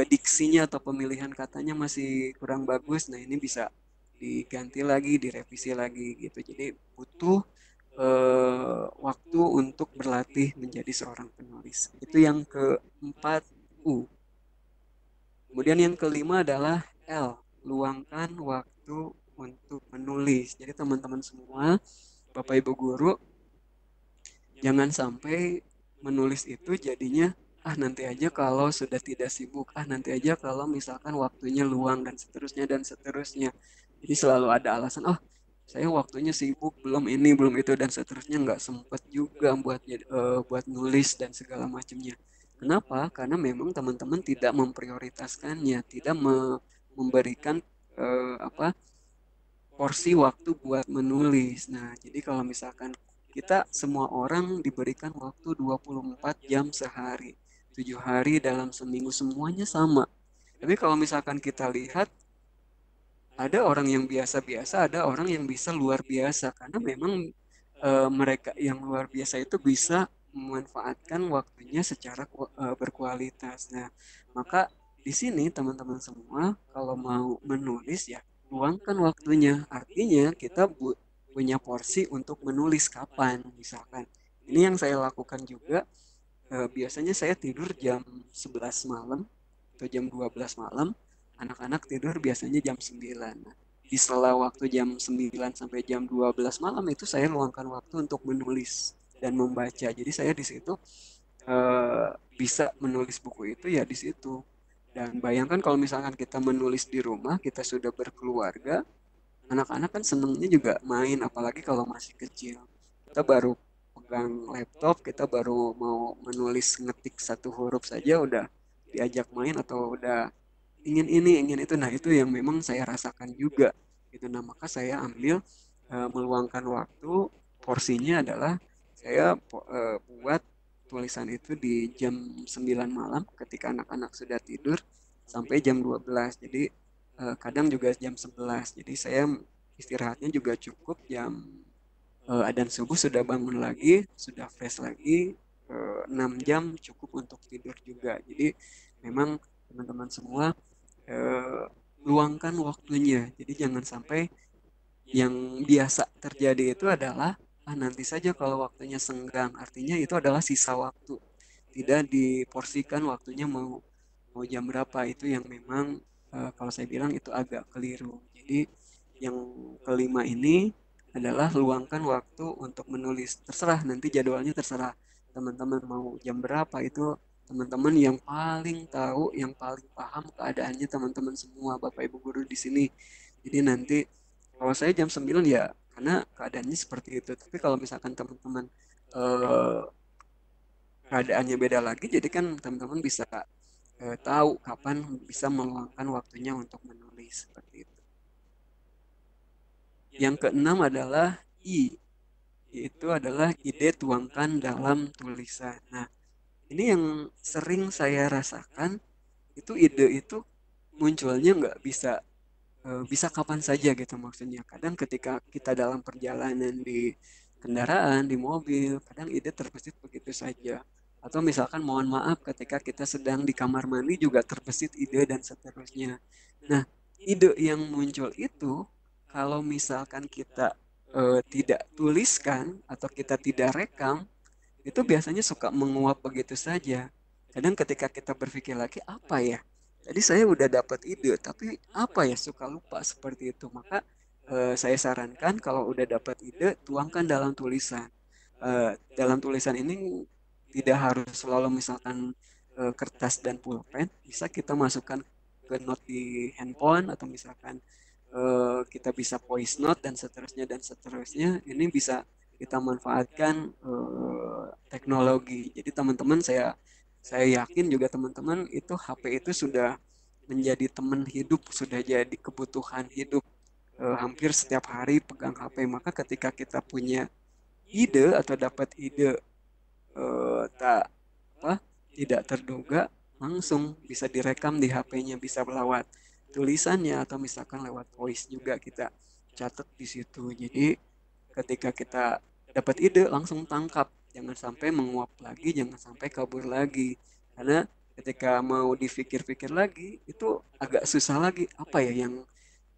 diksinya atau pemilihan katanya masih kurang bagus. Nah, ini bisa diganti lagi, direvisi lagi gitu. Jadi butuh waktu untuk berlatih menjadi seorang penulis. Itu yang keempat, U. Kemudian yang kelima adalah L, luangkan waktu untuk menulis. Jadi teman-teman semua, Bapak Ibu guru, jangan sampai menulis itu jadinya nanti aja kalau sudah tidak sibuk, nanti aja kalau misalkan waktunya luang dan seterusnya dan seterusnya. Jadi selalu ada alasan, saya waktunya sibuk, belum ini, belum itu dan seterusnya, nggak sempet juga buat nulis dan segala macamnya. Kenapa? Karena memang teman-teman tidak memprioritaskannya, tidak memberikan apa porsi waktu buat menulis. Nah, jadi kalau misalkan kita semua orang diberikan waktu 24 jam sehari, 7 hari dalam seminggu, semuanya sama. Tapi kalau misalkan kita lihat, ada orang yang biasa-biasa, ada orang yang bisa luar biasa. Karena memang mereka yang luar biasa itu bisa memanfaatkan waktunya secara berkualitas. Nah, maka di sini teman-teman semua kalau mau menulis ya luangkan waktunya. Artinya kita punya porsi untuk menulis kapan misalkan. Ini yang saya lakukan juga. Biasanya saya tidur jam 11 malam atau jam 12 malam. Anak-anak tidur biasanya jam 9. Nah, di sela waktu jam 9 sampai jam 12 malam itu saya luangkan waktu untuk menulis dan membaca. Jadi saya di situ eh, bisa menulis buku itu ya di situ. Dan bayangkan kalau misalkan kita menulis di rumah, kita sudah berkeluarga, anak-anak kan senengnya juga main, apalagi kalau masih kecil. Kita baru pegang laptop, kita baru mau menulis ngetik satu huruf saja udah diajak main atau udah ingin ini, ingin itu. Nah, itu yang memang saya rasakan juga. Gitu. Nah, maka saya ambil meluangkan waktu, porsinya adalah saya buat tulisan itu di jam 9 malam ketika anak-anak sudah tidur sampai jam 12. Jadi kadang juga jam 11. Jadi saya istirahatnya juga cukup jam adzan subuh sudah bangun lagi, sudah fresh lagi, 6 jam cukup untuk tidur juga. Jadi memang teman-teman semua eh, luangkan waktunya. Jadi jangan sampai yang biasa terjadi itu adalah nanti saja kalau waktunya senggang. Artinya itu adalah sisa waktu. Tidak diporsikan waktunya mau mau jam berapa, itu yang memang kalau saya bilang itu agak keliru. Jadi yang kelima ini adalah luangkan waktu untuk menulis. Terserah nanti jadwalnya, terserah teman-teman mau jam berapa, itu teman-teman yang paling tahu, yang paling paham keadaannya teman-teman semua, Bapak Ibu guru di sini. Jadi nanti kalau saya jam 9 ya karena keadaannya seperti itu. Tapi kalau misalkan teman-teman eh, keadaannya beda lagi, jadi kan teman-teman bisa tahu kapan bisa meluangkan waktunya untuk menulis seperti itu. Yang keenam adalah I, yaitu adalah ide tuangkan dalam tulisan. Nah, ini yang sering saya rasakan, itu ide itu munculnya nggak bisa bisa kapan saja gitu maksudnya. Kadang ketika kita dalam perjalanan di kendaraan, di mobil, kadang ide terbesit begitu saja. Atau misalkan mohon maaf ketika kita sedang di kamar mandi juga terbesit ide dan seterusnya. Nah, ide yang muncul itu kalau misalkan kita tidak tuliskan atau kita tidak rekam, itu biasanya suka menguap begitu saja. Kadang ketika kita berpikir lagi, apa ya? Tadi saya udah dapat ide, tapi apa ya, suka lupa seperti itu. Maka saya sarankan kalau udah dapat ide, tuangkan dalam tulisan. Dalam tulisan ini tidak harus selalu misalkan kertas dan pulpen, bisa kita masukkan ke note di handphone atau misalkan kita bisa voice note dan seterusnya dan seterusnya. Ini bisa kita manfaatkan teknologi. Jadi teman-teman, saya yakin juga teman-teman itu HP itu sudah menjadi teman hidup, sudah jadi kebutuhan hidup. Hampir setiap hari pegang HP. Maka ketika kita punya ide atau dapat ide tak apa tidak terduga, langsung bisa direkam di HP-nya, bisa lewat tulisannya atau misalkan lewat voice juga kita catat di situ. Jadi ketika kita dapat ide langsung tangkap, jangan sampai menguap lagi, jangan sampai kabur lagi. Karena ketika mau dipikir-pikir lagi itu agak susah lagi, apa ya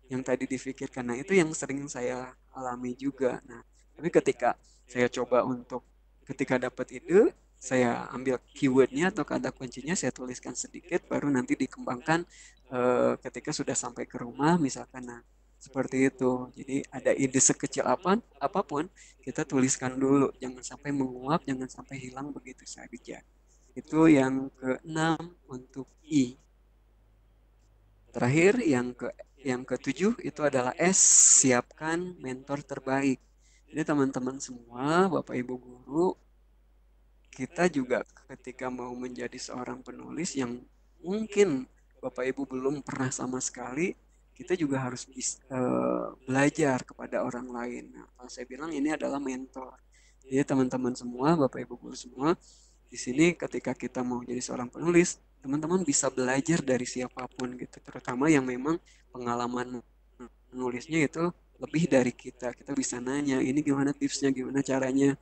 yang tadi difikirkan. Nah, itu yang sering saya alami juga. Nah, tapi ketika saya coba untuk ketika dapat ide, saya ambil keywordnya atau kata kuncinya, saya tuliskan sedikit, baru nanti dikembangkan ketika sudah sampai ke rumah, misalkan. Nah, seperti itu. Jadi ada ide sekecil apapun, kita tuliskan dulu. Jangan sampai menguap, jangan sampai hilang begitu saja. Itu yang keenam untuk I. Terakhir yang ketujuh itu adalah S, siapkan mentor terbaik. Jadi teman-teman semua, Bapak Ibu guru, kita juga ketika mau menjadi seorang penulis yang mungkin Bapak Ibu belum pernah sama sekali, kita juga harus belajar kepada orang lain. Nah, kalau saya bilang ini adalah mentor. Jadi teman-teman semua, Bapak Ibu guru semua, di sini ketika kita mau jadi seorang penulis, teman-teman bisa belajar dari siapapun gitu, terutama yang memang pengalaman menulisnya itu lebih dari kita. Kita bisa nanya, ini gimana tipsnya, gimana caranya,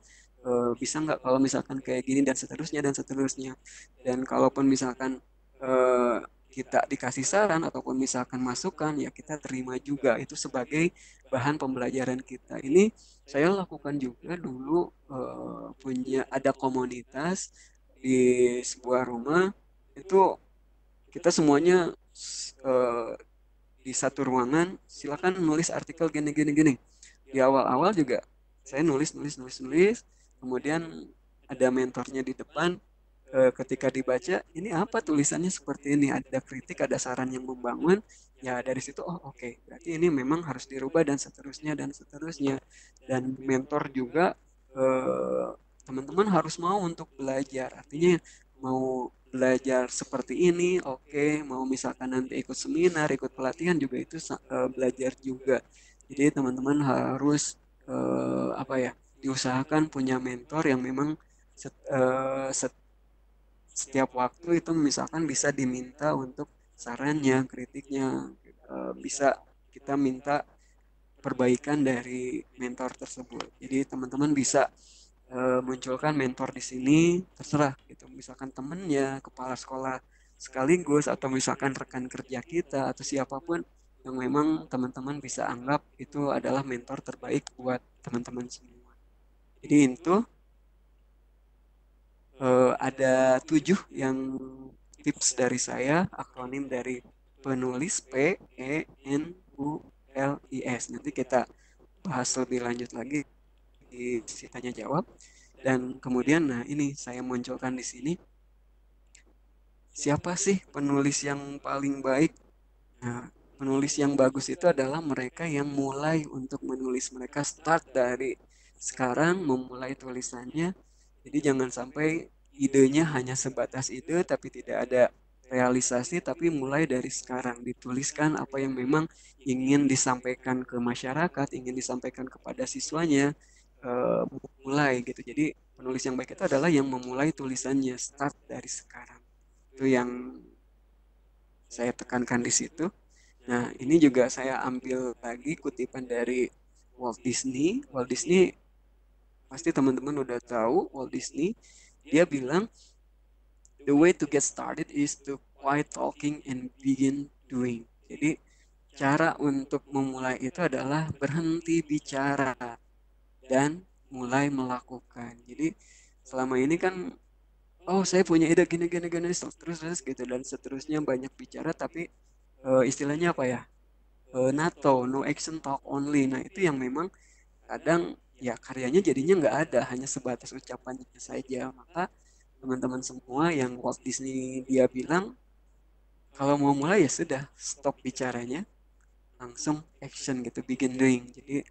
bisa nggak kalau misalkan kayak gini dan seterusnya dan seterusnya. Dan kalaupun misalkan eh, kita dikasih saran ataupun misalkan masukan, ya kita terima juga itu sebagai bahan pembelajaran kita. Ini saya lakukan juga dulu, punya ada komunitas di sebuah rumah itu, kita semuanya eh, di satu ruangan, silakan nulis artikel gini gini gini. Di awal-awal juga saya nulis nulis nulis nulis, kemudian ada mentornya di depan, ketika dibaca ini apa tulisannya seperti ini, ada kritik, ada saran yang membangun, ya dari situ oh oke, berarti ini memang harus dirubah dan seterusnya dan seterusnya. Dan mentor juga, eh, teman-teman harus mau untuk belajar, artinya mau belajar seperti ini, oke, mau misalkan nanti ikut seminar, ikut pelatihan juga itu belajar juga. Jadi teman-teman harus apa ya, diusahakan punya mentor yang memang setiap waktu itu misalkan bisa diminta untuk sarannya, kritiknya, bisa kita minta perbaikan dari mentor tersebut. Jadi teman-teman bisa munculkan mentor di sini, terserah gitu. Misalkan temennya, kepala sekolah sekaligus, atau misalkan rekan kerja kita atau siapapun yang memang teman-teman bisa anggap itu adalah mentor terbaik buat teman-teman semua. Jadi itu ada 7 yang tips dari saya, akronim dari penulis, PENULIS. Nanti kita bahas lebih lanjut lagi di sesi tanya jawab. Dan kemudian, nah ini saya munculkan di sini, siapa sih penulis yang paling baik? Nah, penulis yang bagus itu adalah mereka yang mulai untuk menulis. Mereka start dari sekarang memulai tulisannya. Jadi jangan sampai idenya hanya sebatas ide tapi tidak ada realisasi, tapi mulai dari sekarang dituliskan apa yang memang ingin disampaikan ke masyarakat, ingin disampaikan kepada siswanya, mulai gitu. Jadi penulis yang baik itu adalah yang memulai tulisannya, start dari sekarang. Itu yang saya tekankan di situ. Nah, ini juga saya ambil lagi kutipan dari Walt Disney. Walt Disney, pasti teman-teman udah tahu Walt Disney. Dia bilang, the way to get started is to quiet talking and begin doing. Jadi, cara untuk memulai itu adalah berhenti bicara dan mulai melakukan. Jadi, selama ini kan, oh saya punya ide gini gini gini terus gitu dan seterusnya, banyak bicara tapi istilahnya apa ya, NATO, no action talk only. Nah itu yang memang kadang ya karyanya jadinya nggak ada, hanya sebatas ucapannya saja. Maka teman-teman semua, yang Walt Disney dia bilang kalau mau mulai ya sudah, stop bicaranya, langsung action gitu, begin doing. Jadi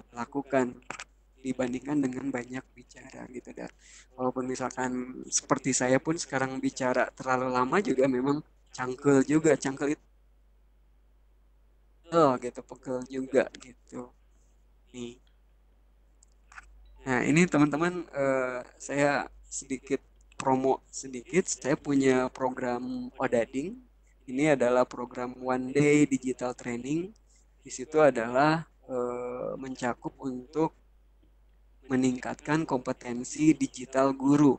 lakukan dibandingkan dengan banyak bicara gitu. Dan walaupun misalkan seperti saya pun sekarang bicara terlalu lama juga memang cangkel juga, cangkel itu gitu, pegel juga gitu nih. Nah ini teman-teman, saya sedikit promo sedikit, saya punya program Odading Ini adalah program One Day Digital Training. Di situ adalah mencakup untuk meningkatkan kompetensi digital guru.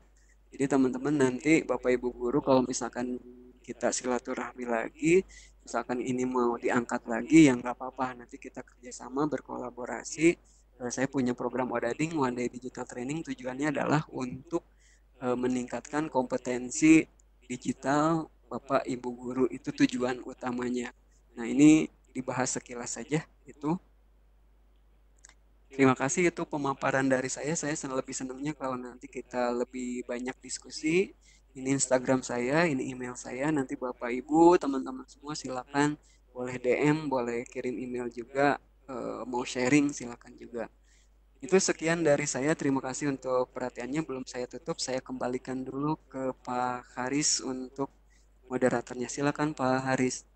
Jadi teman-teman nanti Bapak Ibu guru kalau misalkan kita silaturahmi lagi, misalkan ini mau diangkat lagi, ya nggak apa-apa. Nanti kita kerjasama berkolaborasi. Saya punya program Odading One Day Digital Training, tujuannya adalah untuk meningkatkan kompetensi digital Bapak Ibu guru, itu tujuan utamanya. Nah, ini dibahas sekilas saja itu. Terima kasih, itu pemaparan dari saya. Saya lebih senangnya kalau nanti kita lebih banyak diskusi. Ini Instagram saya, ini email saya. Nanti Bapak Ibu, teman-teman semua silakan boleh DM, boleh kirim email juga. Mau sharing silakan juga. Itu sekian dari saya. Terima kasih untuk perhatiannya. Belum saya tutup, saya kembalikan dulu ke Pak Haris untuk moderatornya. Silakan Pak Haris.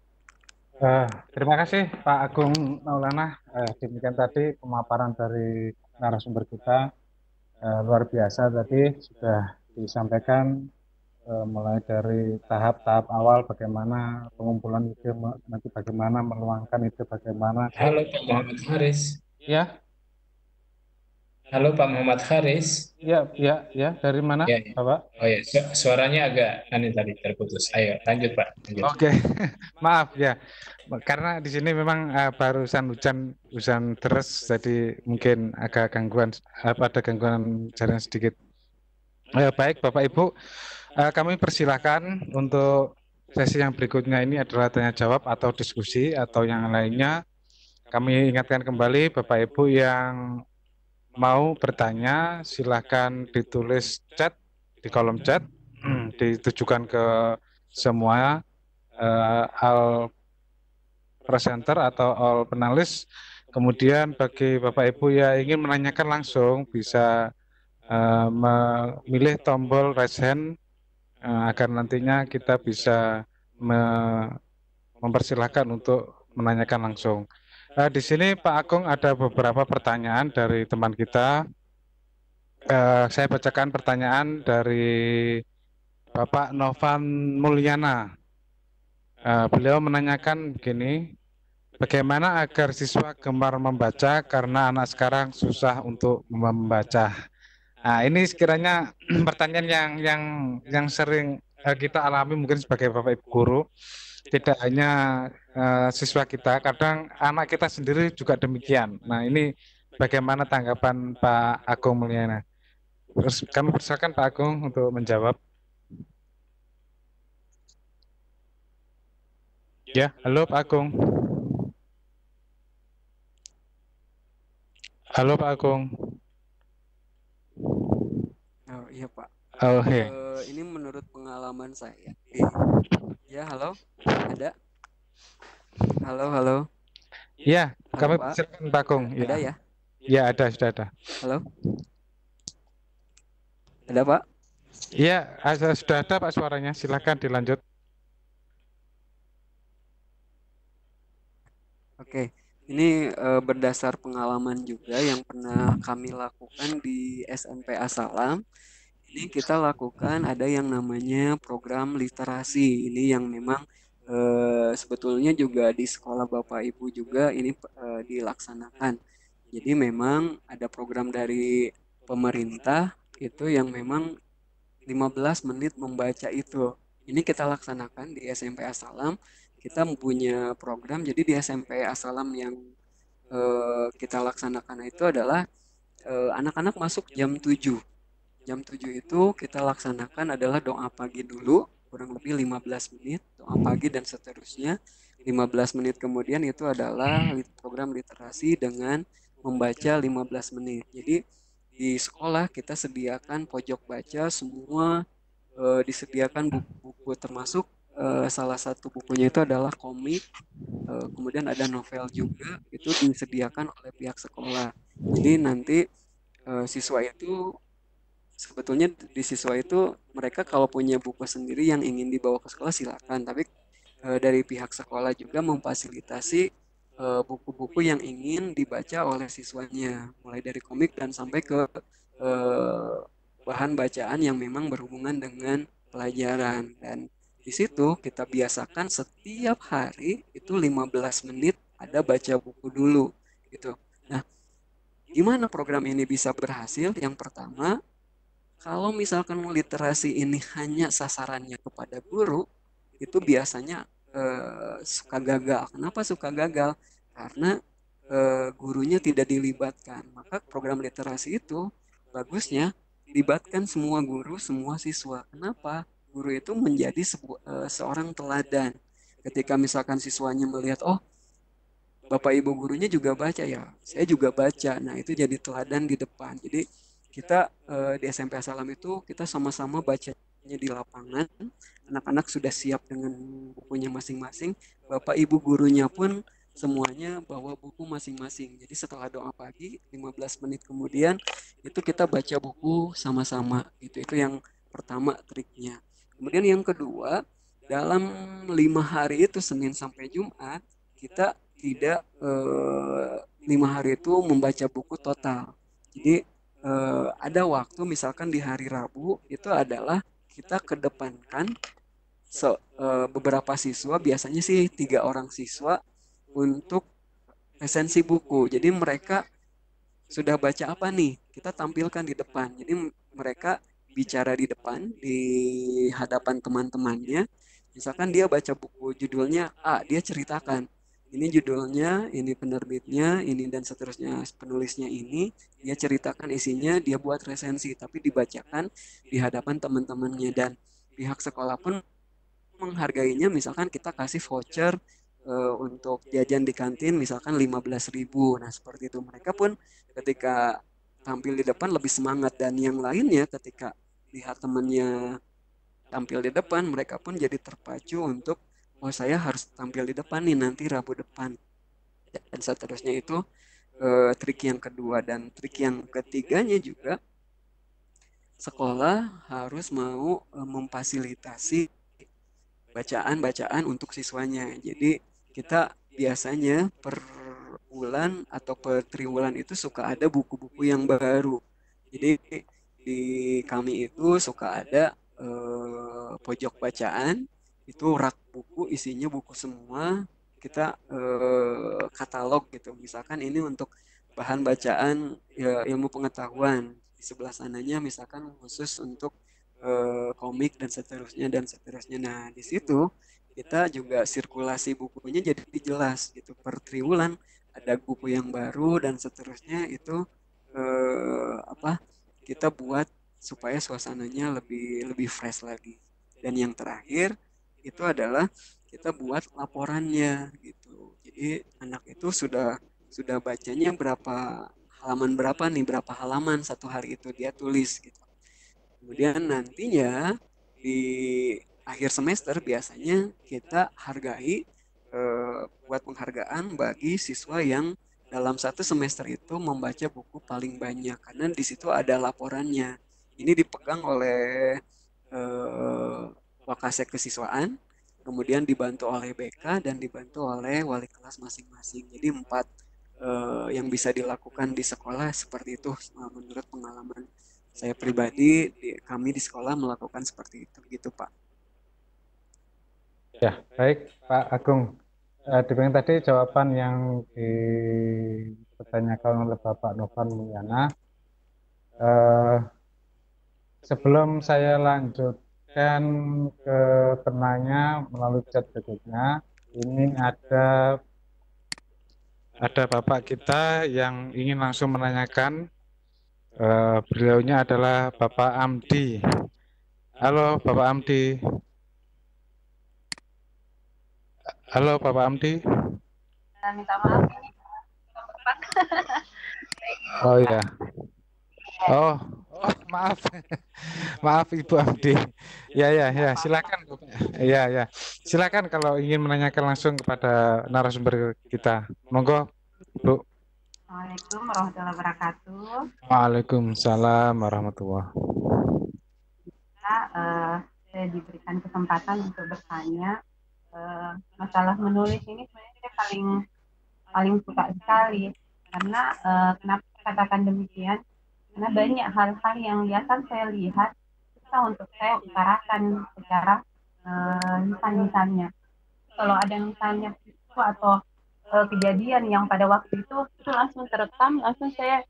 Terima kasih Pak Agung Maulana. Demikian tadi pemaparan dari narasumber kita, luar biasa tadi sudah disampaikan mulai dari tahap-tahap awal bagaimana pengumpulan ide, nanti bagaimana meluangkan ide, bagaimana. Halo Pak Muhammad Haris. Ya, Halo Pak Muhammad Haris. ya, dari mana Ya. Bapak? Oh ya, suaranya agak tadi terputus. Ayo, lanjut Pak. Lanjut. Oke, maaf ya, karena di sini memang barusan hujan deras, jadi mungkin agak ada gangguan jaringan sedikit. Baik Bapak Ibu, kami persilahkan untuk sesi yang berikutnya. Ini adalah tanya jawab atau diskusi atau yang lainnya. Kami ingatkan kembali Bapak Ibu yang mau bertanya, silahkan ditulis chat di kolom chat, ditujukan ke semua all presenter atau all penalis. Kemudian bagi Bapak Ibu yang ingin menanyakan langsung bisa memilih tombol raise hand agar nantinya kita bisa mempersilahkan untuk menanyakan langsung. Di sini Pak Agung ada beberapa pertanyaan dari teman kita. Saya bacakan pertanyaan dari Bapak Novan Mulyana. Beliau menanyakan begini, bagaimana agar siswa gemar membaca karena anak sekarang susah untuk membaca. Nah, ini sekiranya pertanyaan yang sering kita alami mungkin sebagai Bapak Ibu guru. Tidak hanya siswa kita, kadang anak kita sendiri juga demikian. Nah, ini bagaimana tanggapan Pak Agung Mulyana? Kami persilakan Pak Agung untuk menjawab. Ya, halo Pak Agung. Halo Pak Agung. Oh iya Pak. Oh iya. Ini menurut pengalaman saya. Ya, halo, ada? Halo. Ya, Halo, kami Pak. persilakan Pak Agung. Ada ya? Ya, ada, sudah ada. Halo? Ada Pak? Iya, sudah ada Pak suaranya. Silakan dilanjut. Oke, ini berdasar pengalaman juga yang pernah kami lakukan di SMP Asalam. Ini kita lakukan ada yang namanya program literasi. Ini yang memang sebetulnya juga di sekolah Bapak Ibu juga ini dilaksanakan. Jadi memang ada program dari pemerintah itu yang memang 15 menit membaca itu. Ini kita laksanakan di SMP Asalam. Kita mempunyai program, jadi di SMP Asalam yang kita laksanakan itu adalah anak-anak masuk jam 7. Jam 7 itu kita laksanakan adalah doa pagi dulu, kurang lebih 15 menit, doa pagi dan seterusnya. 15 menit kemudian itu adalah program literasi dengan membaca 15 menit. Jadi di sekolah kita sediakan pojok baca, semua disediakan buku-buku, termasuk salah satu bukunya itu adalah komik, kemudian ada novel juga, itu disediakan oleh pihak sekolah. Jadi nanti siswa itu sebetulnya di siswa itu mereka kalau punya buku sendiri yang ingin dibawa ke sekolah silakan, tapi dari pihak sekolah juga memfasilitasi buku-buku yang ingin dibaca oleh siswanya, mulai dari komik dan sampai ke bahan bacaan yang memang berhubungan dengan pelajaran. Dan Di situ kita biasakan setiap hari itu 15 menit ada baca buku dulu gitu. Nah, gimana program ini bisa berhasil? Yang pertama, kalau misalkan literasi ini hanya sasarannya kepada guru, itu biasanya suka gagal. Kenapa suka gagal? Karena gurunya tidak dilibatkan. Maka program literasi itu bagusnya libatkan semua guru, semua siswa. Kenapa? Guru itu menjadi seorang teladan. Ketika misalkan siswanya melihat, oh Bapak Ibu gurunya juga baca ya, saya juga baca. Nah itu jadi teladan di depan. Jadi kita di SMP Asalam itu kita sama-sama bacanya di lapangan. Anak-anak sudah siap dengan bukunya masing-masing. Bapak Ibu gurunya pun semuanya bawa buku masing-masing. Jadi setelah doa pagi, 15 menit kemudian itu kita baca buku sama-sama. Itu yang pertama triknya. Kemudian yang kedua, dalam 5 hari itu Senin sampai Jumat kita tidak 5 hari itu membaca buku total. Jadi ada waktu misalkan di hari Rabu itu adalah kita kedepankan beberapa siswa, biasanya sih 3 orang siswa untuk resensi buku. Jadi mereka sudah baca apa nih? Kita tampilkan di depan. Jadi mereka bicara di depan di hadapan teman-temannya. Misalkan dia baca buku judulnya A, dia ceritakan ini judulnya, ini penerbitnya, ini dan seterusnya, penulisnya ini, dia ceritakan isinya, dia buat resensi, tapi dibacakan di hadapan teman-temannya dan pihak sekolah pun menghargainya. Misalkan kita kasih voucher untuk jajan di kantin misalkan 15.000. Nah, seperti itu. Mereka pun ketika tampil di depan lebih semangat dan yang lainnya ketika lihat temannya tampil di depan, mereka pun jadi terpacu untuk oh saya harus tampil di depan nih nanti Rabu depan. Dan seterusnya itu trik yang kedua. Dan trik yang ketiganya juga sekolah harus mau memfasilitasi bacaan-bacaan untuk siswanya. Jadi kita biasanya per bulan atau per triwulan itu suka ada buku-buku yang baru. Jadi di kami itu suka ada pojok bacaan, itu rak buku isinya buku semua. Kita katalog gitu. Misalkan ini untuk bahan bacaan ya, ilmu pengetahuan. Di sebelah sananya misalkan khusus untuk komik dan seterusnya dan seterusnya. Nah, di situ kita juga sirkulasi bukunya jadi jelas gitu. Per triwulan ada buku yang baru dan seterusnya itu kita buat supaya suasananya lebih lebih fresh lagi. Dan yang terakhir itu adalah kita buat laporannya gitu. Jadi anak itu sudah bacanya berapa halaman satu hari itu dia tulis gitu. Kemudian nantinya di akhir semester biasanya kita hargai buat penghargaan bagi siswa yang dalam satu semester itu membaca buku paling banyak karena di situ ada laporannya. Ini dipegang oleh Wakasek Kesiswaan, kemudian dibantu oleh BK dan dibantu oleh wali kelas masing-masing. Jadi 4 yang bisa dilakukan di sekolah seperti itu menurut pengalaman saya pribadi. Kami di sekolah melakukan seperti itu gitu Pak. Ya, baik Pak Agung. Demikian tadi jawaban yang dipertanyakan oleh Bapak Novan Mulyana. Sebelum saya lanjutkan ke penanya melalui chat berikutnya, ini ada Bapak kita yang ingin langsung menanyakan. Beliaunya adalah Bapak Amdi. Halo Bapak Amdi. Halo Bapak Amdi. Minta maaf ini tepat. Oh ya. Oh, maaf. Maaf Ibu Amdi. Ya, silakan Bapak. Ya. Silakan kalau ingin menanyakan langsung kepada narasumber kita. Monggo, Bu. Assalamualaikum warahmatullahi wabarakatuh. Waalaikumsalam warahmatullahi. Saya diberikan kesempatan untuk bertanya. Masalah menulis ini sebenarnya saya paling suka sekali karena kenapa saya katakan demikian? Karena banyak hal-hal yang biasa saya lihat susah untuk saya utarakan secara nisan-nisannya. Kalau ada nisannya itu atau kejadian yang pada waktu itu langsung terekam, langsung saya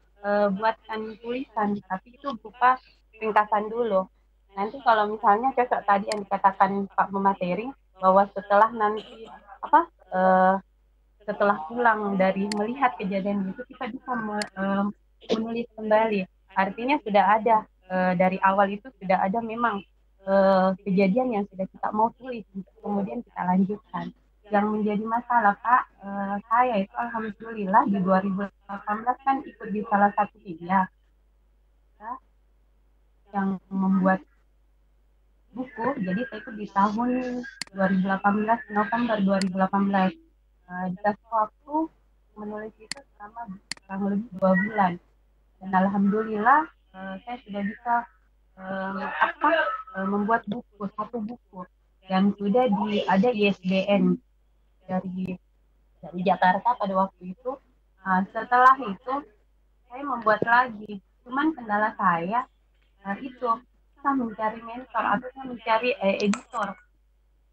buatkan tulisan, tapi itu berupa ringkasan dulu. Nanti kalau misalnya cocok tadi yang dikatakan Pak Pemateri bahwa setelah nanti apa setelah pulang dari melihat kejadian itu kita bisa menulis kembali. Artinya sudah ada dari awal itu sudah ada memang kejadian yang sudah kita mau tulis kemudian kita lanjutkan. Yang menjadi masalah Pak, saya itu alhamdulillah di 2018 kan ikut di salah satu media yang membuat buku. Jadi saya ikut di tahun 2018, November 2018. Dikasih waktu menulis itu selama kurang lebih 2 bulan. Dan alhamdulillah saya sudah bisa membuat buku, satu buku. Dan sudah ada ISBN dari Jakarta pada waktu itu. Setelah itu saya membuat lagi. Cuman kendala saya itu kita mencari mentor atau saya mencari editor.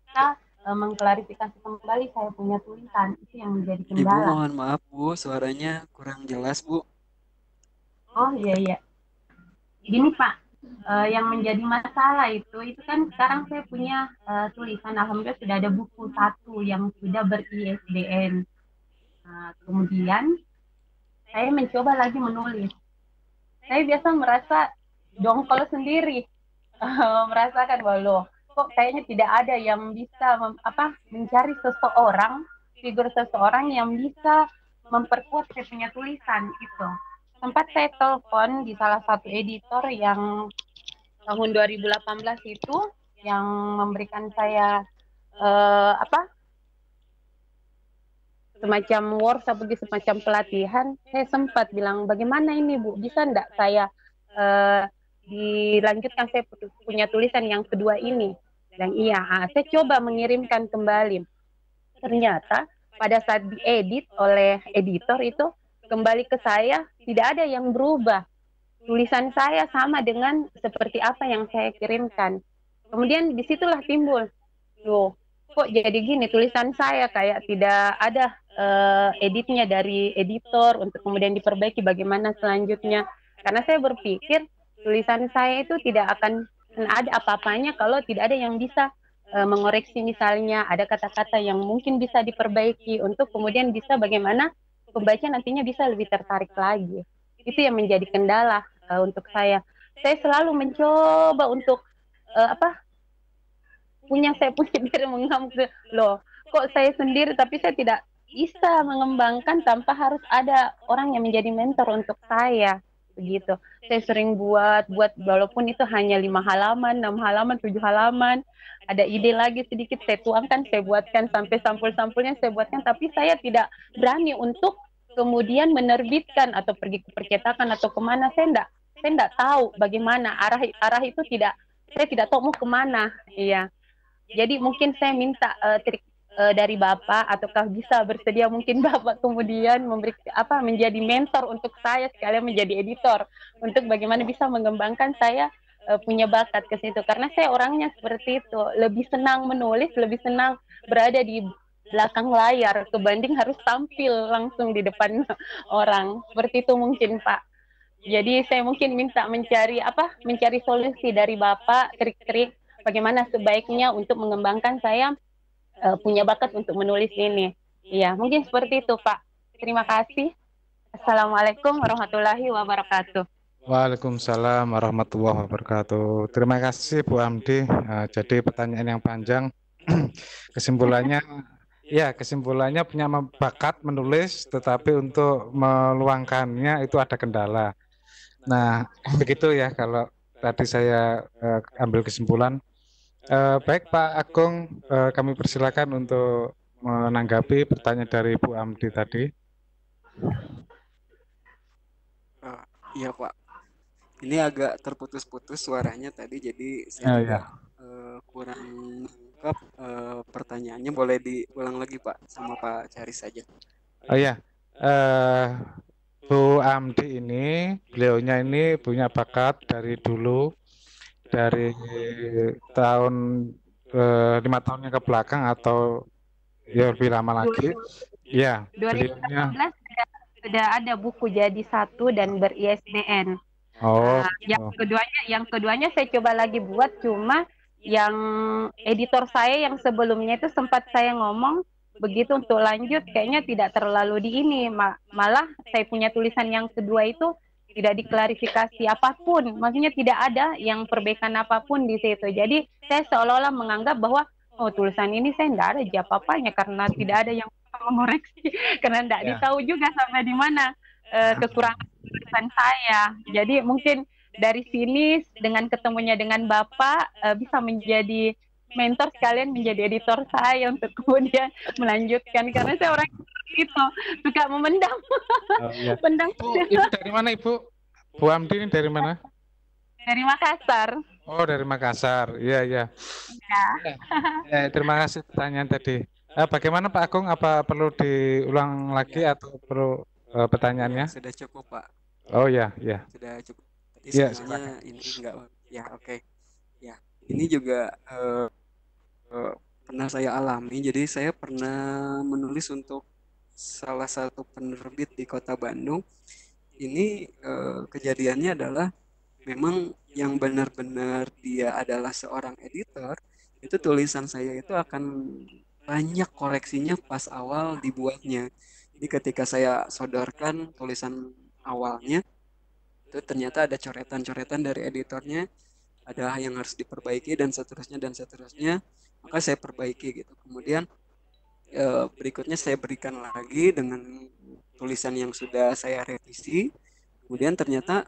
Kita mengklarifikasi kembali saya punya tulisan, itu yang menjadi Ibu kendala. mohon maaf Bu, suaranya kurang jelas Bu. Oh iya. Gini Pak, yang menjadi masalah itu kan sekarang saya punya tulisan, alhamdulillah sudah ada buku 1 yang sudah ber-ISBN. Kemudian saya mencoba lagi menulis. Saya biasa merasa dongkol sendiri, merasakan bahwa kok kayaknya tidak ada yang bisa mencari seseorang, figur seseorang yang bisa memperkuat saya punya tulisan itu. Sempat saya telepon di salah satu editor yang tahun 2018 itu yang memberikan saya semacam workshop, semacam pelatihan. Saya sempat bilang, bagaimana ini Bu, bisa enggak saya dilanjutkan, saya punya tulisan yang kedua ini. Dan iya, saya coba mengirimkan kembali. Ternyata pada saat diedit oleh editor itu kembali ke saya tidak ada yang berubah. Tulisan saya sama dengan seperti apa yang saya kirimkan. Kemudian disitulah timbul, loh, kok jadi gini, tulisan saya kayak tidak ada editnya dari editor untuk kemudian diperbaiki bagaimana selanjutnya. Karena saya berpikir tulisan saya itu tidak akan ada apa-apanya kalau tidak ada yang bisa mengoreksi, misalnya ada kata-kata yang mungkin bisa diperbaiki untuk kemudian bisa bagaimana pembaca nantinya bisa lebih tertarik lagi. Itu yang menjadi kendala untuk saya. Saya selalu mencoba untuk saya punya diri mengambil, loh kok saya sendiri tapi saya tidak bisa mengembangkan tanpa harus ada orang yang menjadi mentor untuk saya, begitu. Saya sering buat walaupun itu hanya 5 halaman, 6 halaman, 7 halaman, ada ide lagi sedikit saya tuangkan, saya buatkan sampai sampul-sampulnya saya buatkan, tapi saya tidak berani untuk kemudian menerbitkan atau pergi ke percetakan atau kemana. Saya enggak tahu bagaimana arah itu, saya tidak tahu mau kemana. Iya. Jadi mungkin saya minta trik dari Bapak, ataukah bisa bersedia mungkin Bapak kemudian menjadi mentor untuk saya sekalian menjadi editor untuk bagaimana bisa mengembangkan saya punya bakat ke situ. Karena saya orangnya seperti itu, lebih senang menulis, lebih senang berada di belakang layar kebanding harus tampil langsung di depan orang. Seperti itu mungkin Pak. Jadi saya mungkin minta mencari solusi dari Bapak, trik-trik bagaimana sebaiknya untuk mengembangkan saya punya bakat untuk menulis ini. Iya, mungkin seperti itu Pak. Terima kasih. Assalamualaikum warahmatullahi wabarakatuh. Waalaikumsalam warahmatullahi wabarakatuh. Terima kasih Bu Amdi. Jadi pertanyaan yang panjang. Kesimpulannya punya bakat menulis, tetapi untuk meluangkannya itu ada kendala. Nah, begitu ya kalau tadi saya ambil kesimpulan. Baik Pak Agung, kami persilakan untuk menanggapi pertanyaan dari Bu Amdi tadi. Iya Pak, ini agak terputus-putus suaranya tadi, jadi saya juga kurang lengkap pertanyaannya. Boleh diulang lagi Pak sama Pak Charis saja. Oh iya, Bu Amdi beliaunya ini punya bakat dari dulu. Dari tahun 5 tahunnya ke belakang atau ya lebih lama lagi, ya beliaunya. 2018 sudah ada buku jadi satu dan ber-ISBN. Oh, Yang keduanya saya coba lagi buat, cuma yang editor saya yang sebelumnya itu sempat saya ngomong begitu untuk lanjut kayaknya tidak terlalu di ini, malah saya punya tulisan yang kedua itu tidak diklarifikasi apapun, maksudnya tidak ada yang perbaikan apapun di situ. Jadi saya seolah-olah menganggap bahwa tulisan ini saya tidak ada apa-apanya karena tidak ada yang mengoreksi, karena tidak ditahu juga sampai di mana kekurangan tulisan saya. Jadi mungkin dari sini dengan ketemunya dengan Bapak bisa menjadi mentor sekalian menjadi editor saya untuk kemudian melanjutkan, karena saya orang itu suka memendam. Iya. Pendam. Ibu dari mana, Ibu? Bu Amdi ini dari mana? Dari Makassar. Oh, dari Makassar. Iya, iya. Ya. Terima kasih pertanyaan tadi. Bagaimana Pak Agung? Apa perlu diulang lagi atau perlu pertanyaannya? Sudah cukup, Pak. Oh ya, ya. Sudah cukup. Tadi Ya, sebenarnya ini enggak. Ya, oke. Ya, ini juga pernah saya alami. Jadi saya pernah menulis untuk salah satu penerbit di Kota Bandung. Ini kejadiannya adalah memang yang benar-benar dia adalah seorang editor, itu tulisan saya itu akan banyak koreksinya pas awal dibuatnya. Jadi ketika saya sodorkan tulisan awalnya, itu ternyata ada coretan-coretan dari editornya, ada yang harus diperbaiki dan seterusnya, maka saya perbaiki gitu. Kemudian berikutnya saya berikan lagi dengan tulisan yang sudah saya revisi. Kemudian ternyata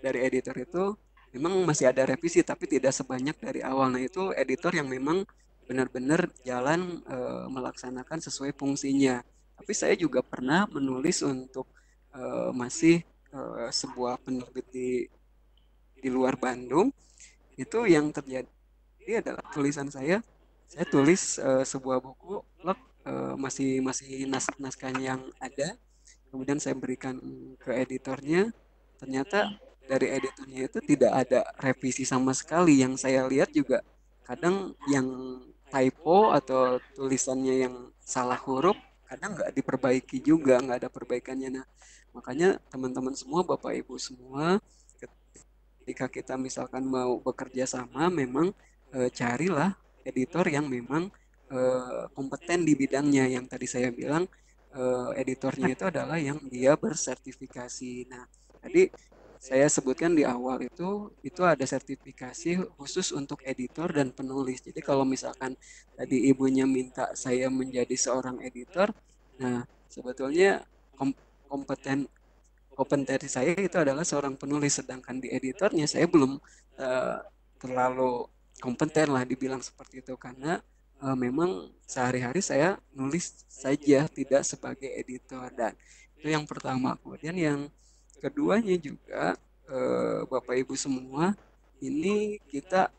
dari editor itu memang masih ada revisi tapi tidak sebanyak dari awal. Nah, itu editor yang memang benar-benar jalan melaksanakan sesuai fungsinya. Tapi saya juga pernah menulis untuk masih sebuah penerbit di luar Bandung. Itu yang terjadi adalah tulisan saya tulis sebuah buku blog masih naskah yang ada. Kemudian saya berikan ke editornya, ternyata dari editornya itu tidak ada revisi sama sekali. Yang saya lihat juga kadang yang typo atau tulisannya yang salah huruf kadang nggak diperbaiki juga, nggak ada perbaikannya. Nah, makanya teman-teman semua, Bapak Ibu semua, ketika kita misalkan mau bekerja sama, memang carilah editor yang memang kompeten di bidangnya. Yang tadi saya bilang, editornya itu adalah yang dia bersertifikasi. Nah, tadi saya sebutkan di awal itu ada sertifikasi khusus untuk editor dan penulis. Jadi kalau misalkan tadi ibunya minta saya menjadi seorang editor, nah sebetulnya kompetensi saya itu adalah seorang penulis, sedangkan di editornya saya belum terlalu kompeten lah dibilang seperti itu, karena memang sehari-hari saya nulis saja, tidak sebagai editor. Dan itu yang pertama. Kemudian yang keduanya juga, Bapak Ibu semua, ini kita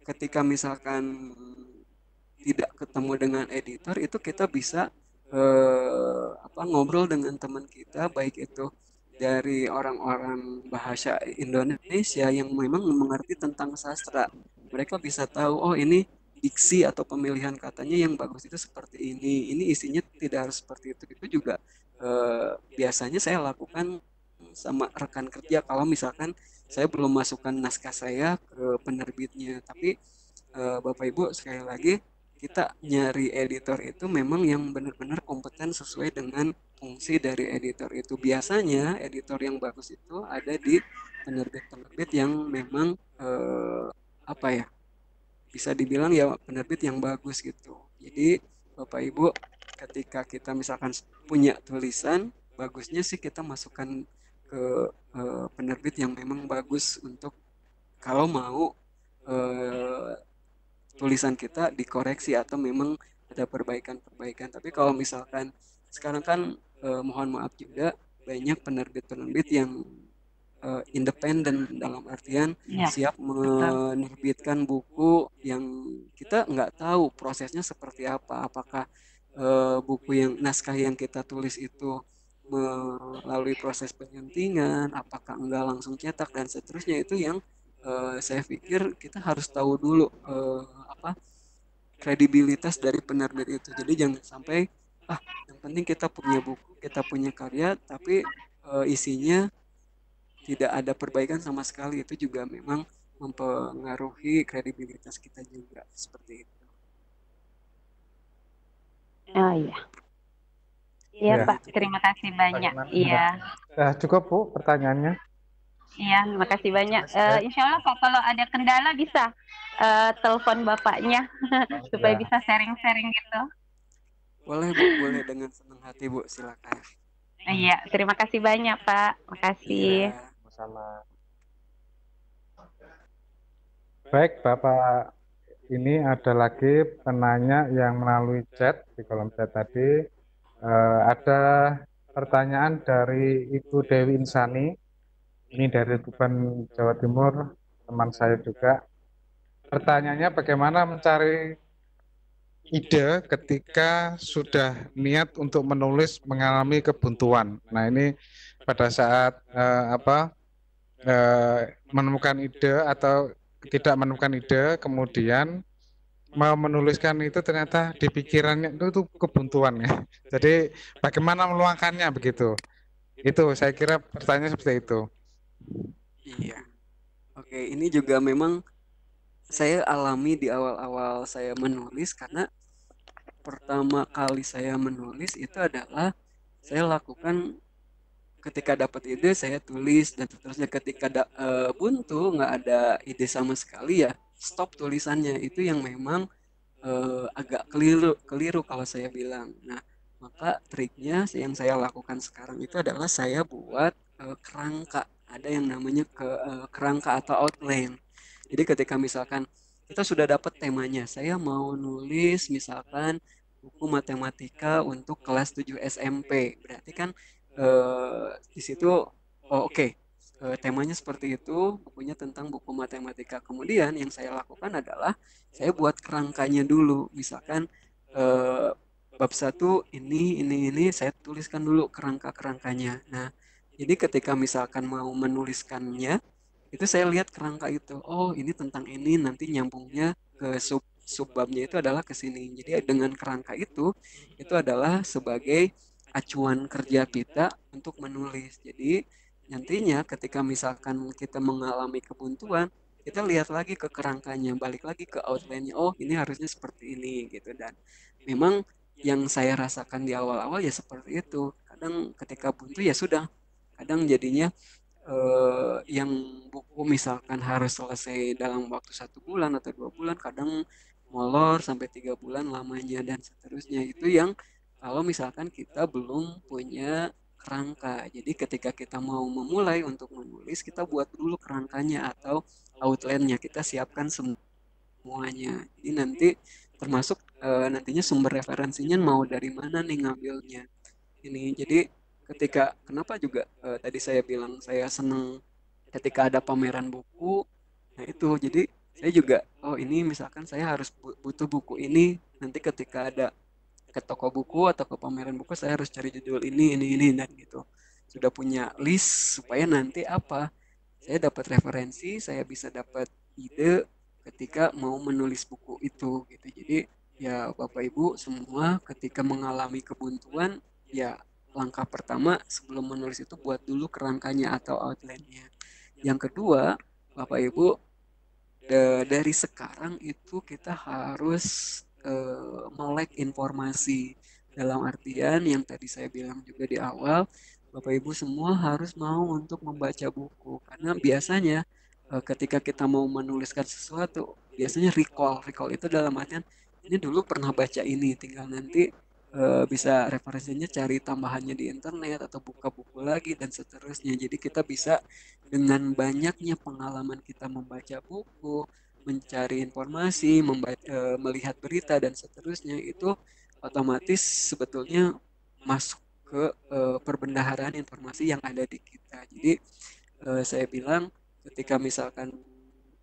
ketika misalkan tidak ketemu dengan editor, itu kita bisa ngobrol dengan teman kita, baik itu dari orang-orang bahasa Indonesia yang memang mengerti tentang sastra. Mereka bisa tahu, oh ini diksi atau pemilihan katanya yang bagus itu seperti ini isinya tidak harus seperti itu. Itu juga biasanya saya lakukan sama rekan kerja kalau misalkan saya belum masukkan naskah saya ke penerbitnya. Tapi Bapak Ibu, sekali lagi kita nyari editor itu memang yang benar-benar kompeten sesuai dengan fungsi dari editor itu. Biasanya editor yang bagus itu ada di penerbit-penerbit yang memang bisa dibilang ya penerbit yang bagus gitu. Jadi Bapak Ibu, ketika kita misalkan punya tulisan, bagusnya sih kita masukkan ke penerbit yang memang bagus untuk kalau mau tulisan kita dikoreksi atau memang ada perbaikan-perbaikan. Tapi kalau misalkan sekarang kan mohon maaf juga banyak penerbit-penerbit yang independen, dalam artian siap menerbitkan buku yang kita nggak tahu prosesnya seperti apa, apakah buku yang naskah yang kita tulis itu melalui proses penyuntingan, apakah enggak langsung cetak dan seterusnya. Itu yang saya pikir kita harus tahu dulu kredibilitas dari penerbit itu. Jadi jangan sampai yang penting kita punya buku, kita punya karya, tapi isinya tidak ada perbaikan sama sekali. Itu juga memang mempengaruhi kredibilitas kita juga seperti itu. Oh iya. Iya Pak, terima kasih banyak. Iya. Cukup Bu pertanyaannya. Iya, terima kasih banyak. Insya Allah Pak, kalau ada kendala bisa telepon Bapaknya supaya bisa sharing-sharing gitu. Boleh Bu, boleh dengan senang hati Bu, silakan. Iya, terima kasih banyak Pak. Makasih. Sama. Baik Bapak, ini ada lagi penanya yang melalui chat di kolom chat tadi. Ada pertanyaan dari Ibu Dewi Insani. Ini dari Tuban, Jawa Timur, teman saya juga. Pertanyaannya bagaimana mencari ide ketika sudah niat untuk menulis mengalami kebuntuan. Nah ini pada saat menemukan ide atau tidak menemukan ide, kemudian mau menuliskan itu ternyata di pikirannya itu kebuntuan ya. Jadi bagaimana meluangkannya begitu? Itu saya kira pertanyaan seperti itu. Iya. Oke, ini juga memang saya alami di awal-awal saya menulis, karena pertama kali saya menulis itu adalah saya lakukan ketika dapat ide saya tulis, dan seterusnya ketika buntu nggak ada ide sama sekali ya stop tulisannya. Itu yang memang agak keliru kalau saya bilang. Nah, maka triknya yang saya lakukan sekarang itu adalah saya buat kerangka. Ada yang namanya kerangka atau outline. Jadi ketika misalkan kita sudah dapat temanya, saya mau nulis misalkan buku matematika untuk kelas 7 SMP. Berarti kan di situ temanya seperti itu, bukunya tentang buku matematika. Kemudian yang saya lakukan adalah saya buat kerangkanya dulu. Misalkan bab 1 ini saya tuliskan dulu kerangkanya. Nah, jadi ketika misalkan mau menuliskannya, itu saya lihat kerangka itu. Oh, ini tentang ini, nanti nyambungnya ke subbabnya itu adalah ke sini. Jadi dengan kerangka itu adalah sebagai acuan kerja kita untuk menulis. Jadi nantinya ketika misalkan kita mengalami kebuntuan, kita lihat lagi ke kerangkanya, balik lagi ke outline-nya. Oh, ini harusnya seperti ini gitu. Dan memang yang saya rasakan di awal-awal ya seperti itu. Kadang ketika buntu ya sudah. Kadang jadinya yang buku misalkan harus selesai dalam waktu 1 bulan atau 2 bulan, kadang molor sampai 3 bulan lamanya dan seterusnya. Itu yang kalau misalkan kita belum punya kerangka. Jadi ketika kita mau memulai untuk menulis, kita buat dulu kerangkanya atau outline-nya, kita siapkan semuanya. Jadi nanti termasuk nantinya sumber referensinya mau dari mana nih ngambilnya. Ini jadi kenapa juga tadi saya bilang saya senang ketika ada pameran buku. Nah itu jadi saya juga ini misalkan saya harus butuh buku ini, nanti ketika ada ke toko buku atau ke pameran buku saya harus cari judul ini dan gitu. Sudah punya list supaya nanti saya dapat referensi, saya bisa dapat ide ketika mau menulis buku itu gitu. Jadi ya Bapak Ibu semua ketika mengalami kebuntuan, ya langkah pertama sebelum menulis itu buat dulu kerangkanya atau outline-nya. Yang kedua, Bapak Ibu, dari sekarang itu kita harus melek informasi. Dalam artian yang tadi saya bilang juga di awal, Bapak Ibu semua harus mau untuk membaca buku. Karena biasanya ketika kita mau menuliskan sesuatu, biasanya recall. Recall itu dalam artian, ini dulu pernah baca ini, tinggal nanti bisa referensinya cari tambahannya di internet atau buka buku lagi dan seterusnya. Jadi kita bisa dengan banyaknya pengalaman kita membaca buku, mencari informasi, melihat berita dan seterusnya, itu otomatis sebetulnya masuk ke perbendaharaan informasi yang ada di kita. Jadi saya bilang ketika misalkan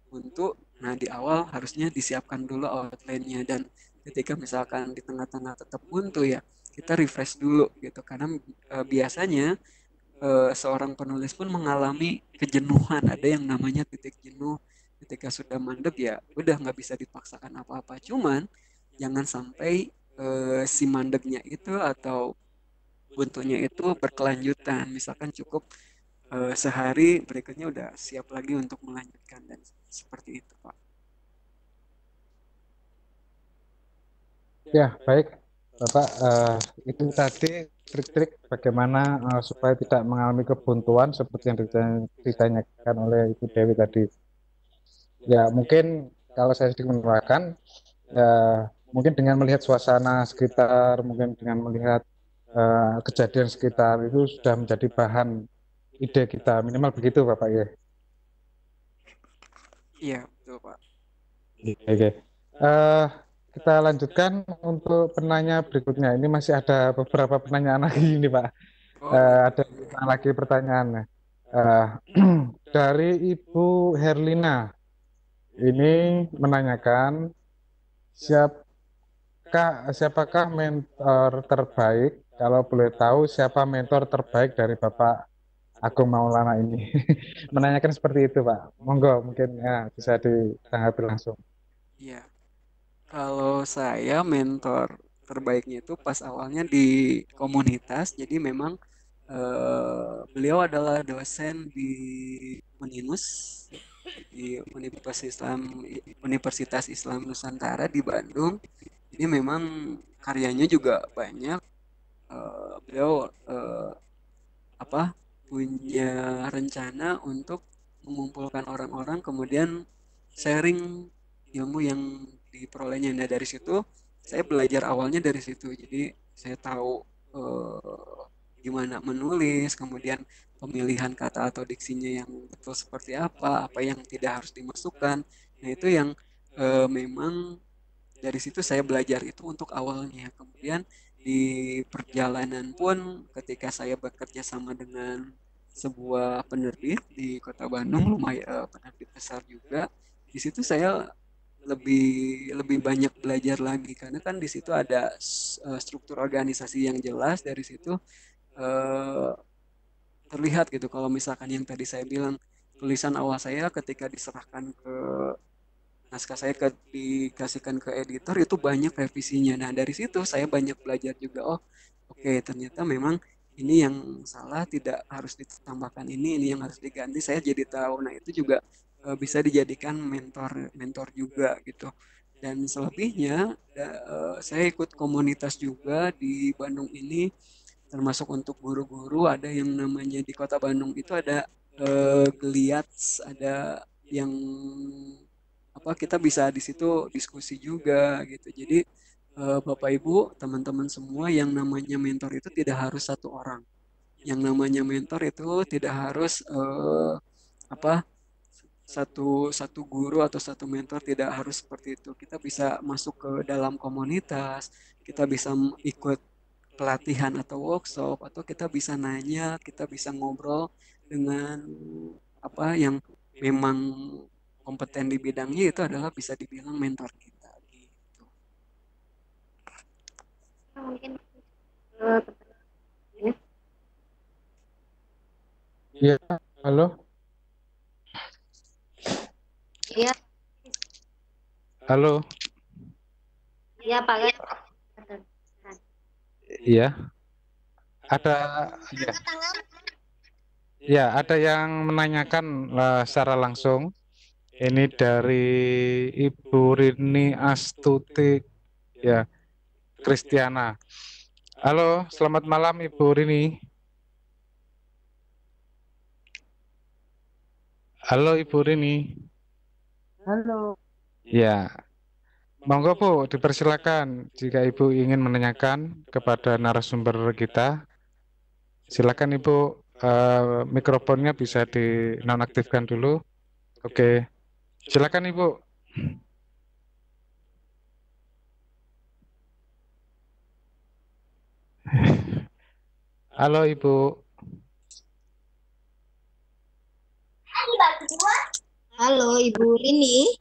untuk di awal harusnya disiapkan dulu outline-nya, dan ketika misalkan di tengah-tengah tetap buntu ya kita refresh dulu gitu, karena biasanya seorang penulis pun mengalami kejenuhan. Ada yang namanya titik jenuh, ketika sudah mandek ya udah nggak bisa dipaksakan apa-apa. Cuman jangan sampai si mandeknya itu atau buntunya itu berkelanjutan. Misalkan cukup sehari, berikutnya udah siap lagi untuk melanjutkan dan seperti itu, Pak. Ya, baik, Bapak. Itu tadi trik-trik bagaimana supaya tidak mengalami kebuntuan seperti yang ditanyakan oleh Ibu Dewi tadi. Ya, mungkin kalau saya sedikit menambahkan, ya, mungkin dengan melihat suasana sekitar, mungkin dengan melihat kejadian sekitar itu sudah menjadi bahan ide kita, minimal begitu, Bapak ya. Iya, betul, Pak. Oke. Kita lanjutkan untuk penanya berikutnya. Ini masih ada beberapa pertanyaan lagi ini, Pak. Oh, Ada lagi pertanyaannya. Dari Ibu Herlina, ini menanyakan siapakah mentor terbaik? Kalau boleh tahu siapa mentor terbaik dari Bapak Agung Maulana ini? Menanyakan seperti itu, Pak. Monggo, mungkin ya, bisa ditanggapi langsung. iya. Kalau saya mentor terbaiknya itu pas awalnya di komunitas, jadi memang beliau adalah dosen di Uninus, di Universitas Islam Nusantara di Bandung. Jadi memang karyanya juga banyak. Beliau apa punya rencana untuk mengumpulkan orang-orang, kemudian sharing ilmu yang diperolehnya. Nah, dari situ saya belajar awalnya dari situ. Jadi saya tahu gimana menulis, kemudian pemilihan kata atau diksinya yang betul seperti apa yang tidak harus dimasukkan. Nah, itu yang memang dari situ saya belajar itu untuk awalnya. Kemudian di perjalanan pun ketika saya bekerja sama dengan sebuah penerbit di Kota Bandung, lumayan penerbit besar juga. Di situ saya lebih lebih banyak belajar lagi karena kan di situ ada struktur organisasi yang jelas. Dari situ eh, terlihat gitu kalau misalkan yang tadi saya bilang, tulisan awal saya ketika diserahkan ke naskah saya dikasihkan ke editor itu banyak revisinya. Nah, dari situ saya banyak belajar juga. Oh, oke, ternyata memang ini yang salah, tidak harus ditambahkan ini yang harus diganti. Saya jadi tahu. Nah, itu juga bisa dijadikan mentor juga gitu. Dan selebihnya saya ikut komunitas juga di Bandung ini, termasuk untuk guru-guru. Ada yang namanya di Kota Bandung itu ada Geliats, ada yang kita bisa di situ diskusi juga gitu. Jadi Bapak Ibu, teman-teman semua, yang namanya mentor itu tidak harus satu orang. Yang namanya mentor itu tidak harus apa satu satu guru atau satu mentor, tidak harus seperti itu. Kita bisa masuk ke dalam komunitas, kita bisa ikut pelatihan atau workshop, atau kita bisa nanya, kita bisa ngobrol dengan apa yang memang kompeten di bidangnya, itu adalah bisa dibilang mentor kita gitu. Mungkin Iya, halo. Iya, Halo. iya Pak. Iya. Ada ya. Angkat tangan. Ya, ada yang menanyakan secara langsung. Ini dari Ibu Rini Astuti ya, Kristiana. Halo, selamat malam Ibu Rini. Halo Ibu Rini. Halo. Ya. Monggo Bu, dipersilakan jika Ibu ingin menanyakan kepada narasumber kita. Silakan Ibu, mikrofonnya bisa dinonaktifkan dulu. Oke, silakan Ibu. Halo Ibu. Halo Ibu Rini.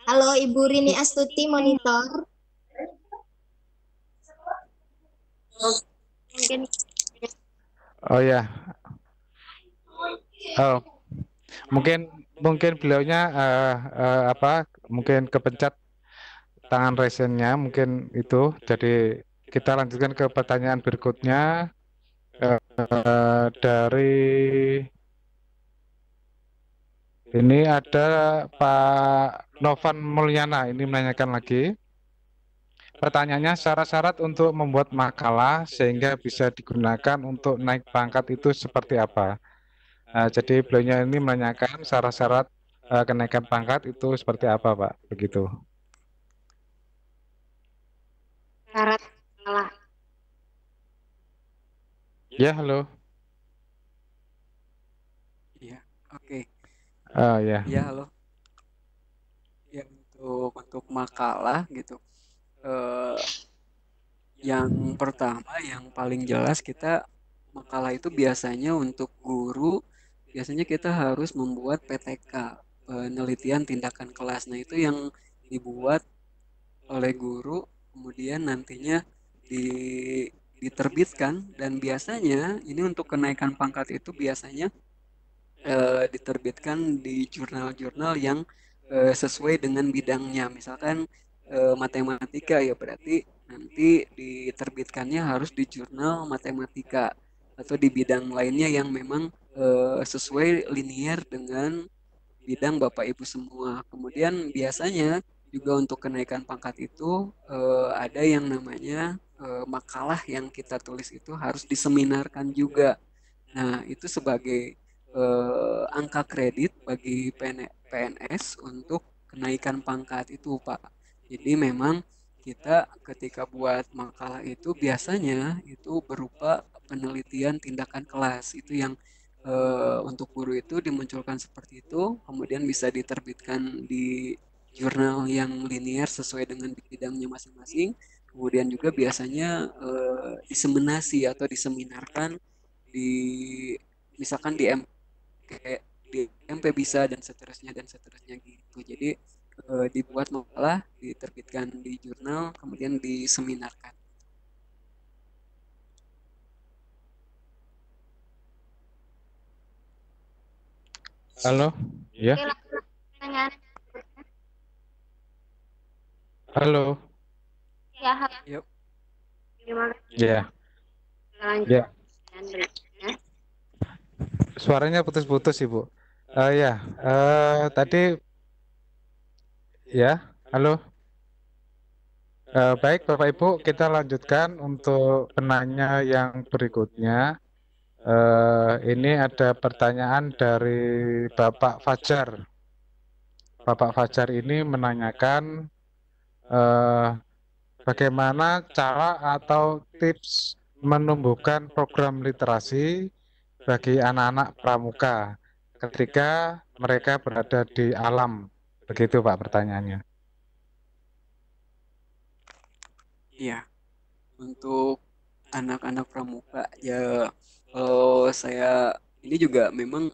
Halo Ibu Rini Astuti, monitor. Mungkin Oh ya. Oh, mungkin beliaunya mungkin kepencet tangan raise-nya mungkin itu. Jadi kita lanjutkan ke pertanyaan berikutnya dari ini ada Pak Novan Mulyana ini menanyakan lagi. Pertanyaannya, syarat-syarat untuk membuat makalah sehingga bisa digunakan untuk naik pangkat itu seperti apa? Jadi beliau ini menanyakan syarat-syarat kenaikan pangkat itu seperti apa, Pak? Begitu. Syarat salah. Ya, halo. Iya, oke. Ya. Iya, halo. Ya, untuk makalah gitu. Yang pertama, yang paling jelas kita makalah itu biasanya untuk guru, biasanya kita harus membuat PTK, penelitian tindakan kelas. Nah, itu yang dibuat oleh guru, kemudian nantinya diterbitkan, dan biasanya ini untuk kenaikan pangkat itu biasanya diterbitkan di jurnal-jurnal yang sesuai dengan bidangnya. Misalkan matematika, ya berarti nanti diterbitkannya harus di jurnal matematika, atau di bidang lainnya yang memang sesuai linear dengan bidang Bapak Ibu semua. Kemudian biasanya juga untuk kenaikan pangkat itu ada yang namanya makalah yang kita tulis itu harus diseminarkan juga. Nah, itu sebagai angka kredit bagi PNS untuk kenaikan pangkat itu, Pak. Jadi memang kita ketika buat makalah itu biasanya itu berupa penelitian tindakan kelas. Itu yang untuk guru itu dimunculkan seperti itu, kemudian bisa diterbitkan di jurnal yang linear sesuai dengan bidangnya masing-masing. Kemudian juga biasanya diseminasi atau diseminarkan di misalkan di kayak di MP bisa, dan seterusnya gitu. Jadi dibuat makalah, diterbitkan di jurnal, kemudian diseminarkan. Halo, ya. Halo. Ya, Yuk. gimana? Ya. Lanjut. Ya. Suaranya putus-putus, Ibu. Ya, tadi ya, halo. Baik, Bapak Ibu, kita lanjutkan untuk penanya yang berikutnya. Ini ada pertanyaan dari Bapak Fajar. Bapak Fajar ini menanyakan bagaimana cara atau tips menumbuhkan program literasi bagi anak-anak pramuka ketika mereka berada di alam. Begitu, Pak, pertanyaannya. Iya, untuk anak-anak pramuka ya, kalau saya ini juga memang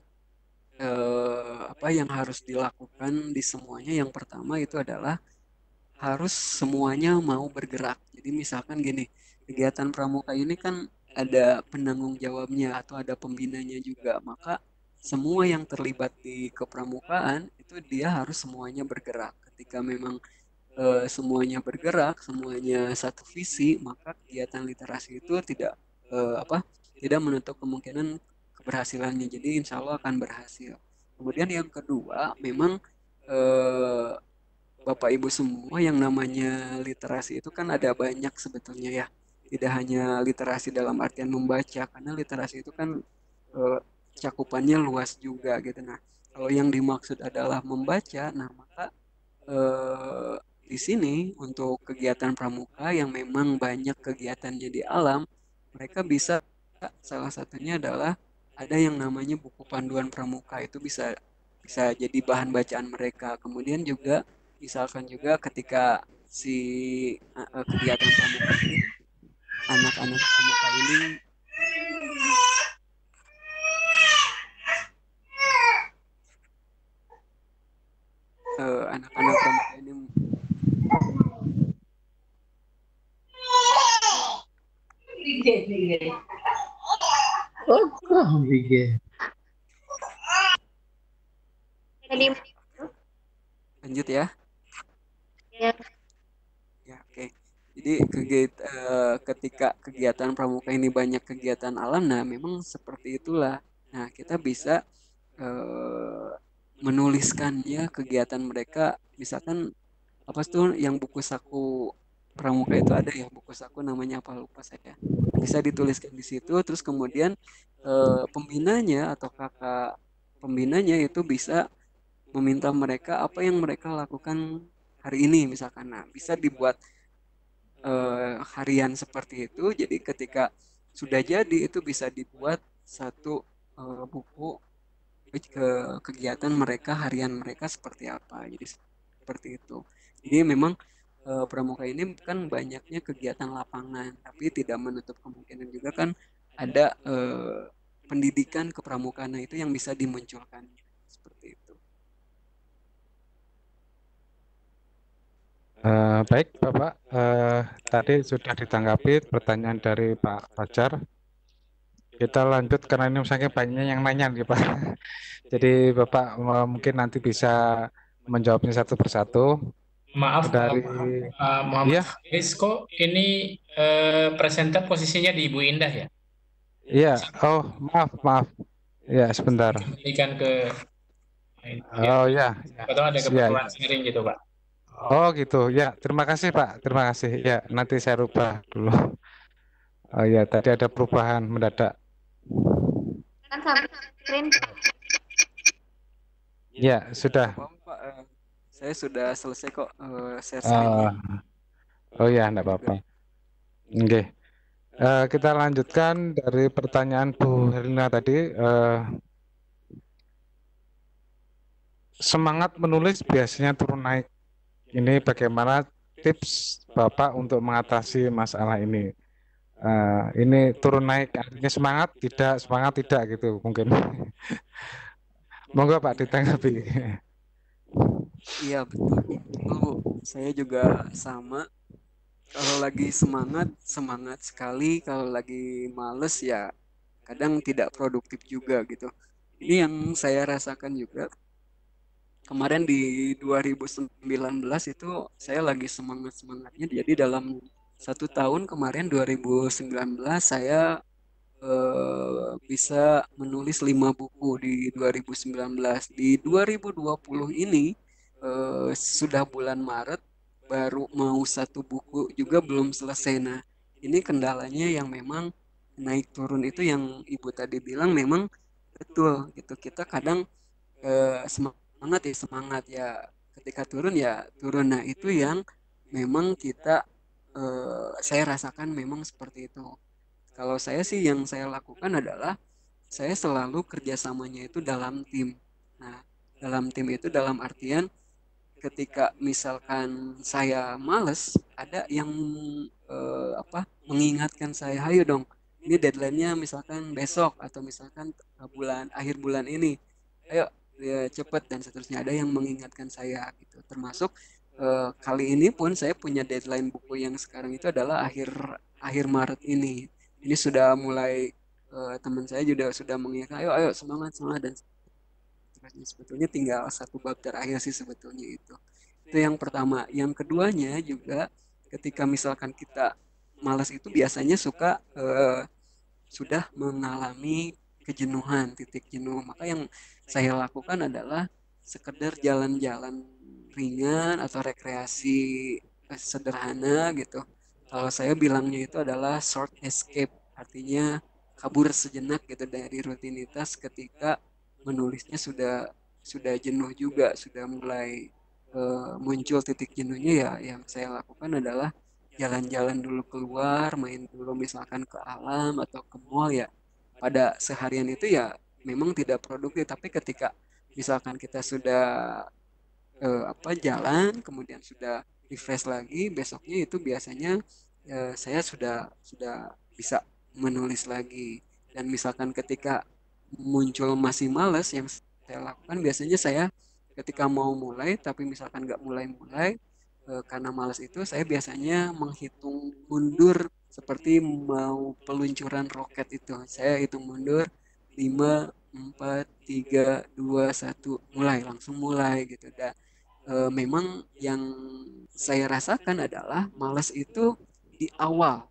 apa yang harus dilakukan di semuanya, yang pertama itu adalah harus semuanya mau bergerak. Jadi misalkan gini, kegiatan pramuka ini kan ada penanggung jawabnya atau ada pembinanya juga, maka semua yang terlibat di kepramukaan itu dia harus semuanya bergerak. Ketika memang semuanya bergerak, semuanya satu visi, maka kegiatan literasi itu tidak menutup kemungkinan keberhasilannya. Jadi insya Allah akan berhasil. Kemudian yang kedua, memang Bapak Ibu semua, yang namanya literasi itu kan ada banyak sebetulnya ya. Tidak hanya literasi dalam artian membaca, karena literasi itu kan cakupannya luas juga gitu. Nah, kalau yang dimaksud adalah membaca, nah maka di sini untuk kegiatan pramuka yang memang banyak kegiatannya di alam, mereka bisa, salah satunya adalah ada yang namanya buku panduan pramuka, itu bisa bisa jadi bahan bacaan mereka. Kemudian juga misalkan juga ketika si kegiatan pramuka ini, anak-anak pramuka ini anak-anak pramuka ini Tadi lanjut ya. ya, Jadi ketika kegiatan pramuka ini banyak kegiatan alam, nah memang seperti itulah. Nah, kita bisa eh, menuliskannya kegiatan mereka, misalkan apa tuh yang buku saku pramuka itu ada ya, buku saku namanya apa lupa saya. Bisa dituliskan di situ, terus kemudian pembinanya atau kakak pembinanya itu bisa meminta mereka apa yang mereka lakukan hari ini misalkan. Nah, bisa dibuat harian seperti itu. Jadi ketika sudah jadi itu bisa dibuat satu buku ke kegiatan mereka harian mereka seperti apa. Jadi seperti itu. Jadi memang pramuka ini kan banyaknya kegiatan lapangan, tapi tidak menutup kemungkinan juga kan ada pendidikan kepramukaan itu yang bisa dimunculkan seperti itu. Baik, Bapak. Tadi sudah ditanggapi pertanyaan dari Pak Fajar. Kita lanjut karena ini saking banyaknya yang nanya nih, Pak. Jadi Bapak mungkin nanti bisa menjawabnya satu persatu. Maaf, Dari Muhammad Iya, Rizko, ini presenter posisinya di Ibu Indah ya? iya. Oh, maaf. Ya, sebentar. Kembalikan ke Oh ya, atau ada ya. keperluan sharing gitu, Pak. Oh gitu. Ya, terima kasih Pak. Terima kasih. Ya, nanti saya rubah dulu. Oh ya, tadi ada perubahan mendadak. Kan sampai screen. Ya, sudah. Pak, saya sudah selesai kok share screen-nya. Oh ya, enggak apa-apa. Oke. Kita lanjutkan dari pertanyaan Bu Herlina tadi. Semangat menulis biasanya turun naik. Ini bagaimana tips Bapak untuk mengatasi masalah ini? Ini turun naik, artinya semangat tidak gitu mungkin. Monggo Pak ditanggapi. Iya betul. Itu saya juga sama. Kalau lagi semangat sekali. Kalau lagi males ya kadang tidak produktif juga gitu. Ini yang saya rasakan juga. Kemarin di 2019 itu saya lagi semangatnya. Jadi dalam 1 tahun kemarin 2019 saya bisa menulis 5 buku di 2019. Di 2020 ini sudah bulan Maret baru mau 1 buku juga belum selesai. Nah, ini kendalanya yang memang naik turun itu yang Ibu tadi bilang memang betul gitu. Kita kadang semangat ya ketika turun ya turun. Nah, itu yang memang saya rasakan memang seperti itu. Kalau saya sih yang saya lakukan adalah saya selalu kerjasamanya itu dalam tim. Nah, dalam tim itu dalam artian ketika misalkan saya males, ada yang mengingatkan saya, ayo dong, ini deadline-nya misalkan besok atau misalkan akhir bulan ini, ayo ya, cepet dan seterusnya. Ada yang mengingatkan saya gitu. Termasuk kali ini pun saya punya deadline buku yang sekarang itu adalah akhir Maret ini. Ini sudah mulai teman saya juga sudah mengingatkan, ayo semangat dan seterusnya. Sebetulnya tinggal 1 bab terakhir sih sebetulnya itu. Itu yang pertama. Yang keduanya juga ketika misalkan kita malas itu biasanya sudah mengalami kejenuhan, titik jenuh. Maka yang saya lakukan adalah sekedar jalan-jalan ringan atau rekreasi sederhana gitu. Kalau saya bilangnya itu adalah short escape, artinya kabur sejenak gitu dari rutinitas ketika menulisnya sudah jenuh juga, sudah mulai muncul titik jenuhnya ya. Yang saya lakukan adalah jalan-jalan dulu keluar, main dulu misalkan ke alam atau ke mall ya. Pada seharian itu ya memang tidak produktif, tapi ketika misalkan kita sudah jalan kemudian sudah refresh lagi, besoknya itu biasanya saya sudah bisa menulis lagi. Dan misalkan ketika muncul masih malas, yang saya lakukan biasanya saya ketika mau mulai tapi misalkan nggak mulai karena malas itu, saya biasanya menghitung mundur seperti mau peluncuran roket itu. Saya hitung mundur 5, 4, 3, 2, 1, mulai, langsung mulai gitu. Dan memang yang saya rasakan adalah malas itu di awal.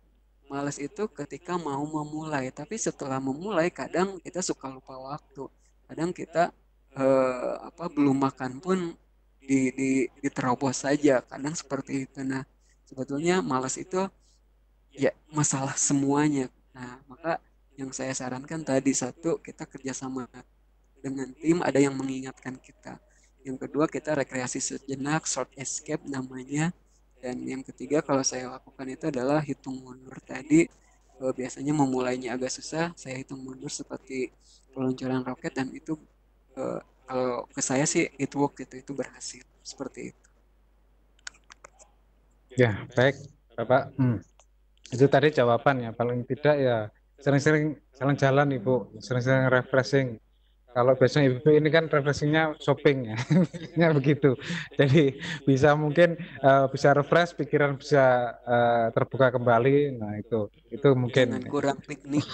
Malas itu ketika mau memulai, tapi setelah memulai kadang kita suka lupa waktu. Kadang kita belum makan pun diterobos saja. Kadang seperti itu. Nah, sebetulnya malas itu ya masalah semuanya. Nah, maka yang saya sarankan tadi, satu, kita kerjasama dengan tim, ada yang mengingatkan kita. Yang kedua, kita rekreasi sejenak, short escape namanya. Dan yang ketiga, kalau saya lakukan itu adalah hitung mundur tadi. Biasanya memulainya agak susah, saya hitung mundur seperti peluncuran roket, dan itu kalau ke saya sih it work gitu, itu berhasil seperti itu. Ya, baik, Bapak. Itu tadi jawabannya. Paling tidak ya sering-sering jalan-jalan Ibu, sering-sering refreshing. Kalau biasanya Ibu ini kan refreshingnya shopping ya, ya begitu. Jadi bisa mungkin bisa refresh, pikiran bisa terbuka kembali. Nah itu mungkin. Jangan kurang piknik.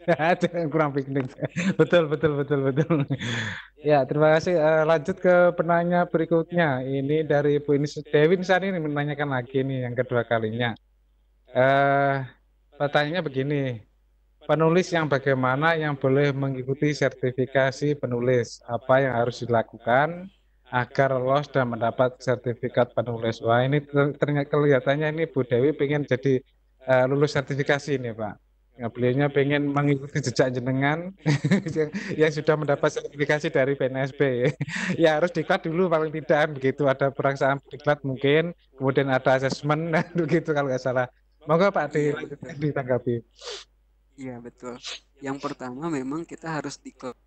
Jangan kurang piknik. Betul. Ya, terima kasih. Lanjut ke penanya berikutnya. Ini dari Bu Dewi Nisani ini menanyakan lagi nih yang kedua kalinya. Pertanyaannya begini. Penulis yang bagaimana yang boleh mengikuti sertifikasi penulis? Apa yang harus dilakukan agar lolos dan mendapat sertifikat penulis? Wah, ini ternyata kelihatannya ini Bu Dewi pengen jadi lulus sertifikasi ini, Pak. Nah, beliaunya pengen mengikuti jejak jenengan yang sudah mendapat sertifikasi dari BNSB. Ya harus diklat dulu paling tidak kan begitu. Ada perangsaan diklat mungkin, kemudian ada asesmen, begitu kalau nggak salah. Monggo Pak ditanggapi. Iya betul. Yang pertama memang kita harus diklat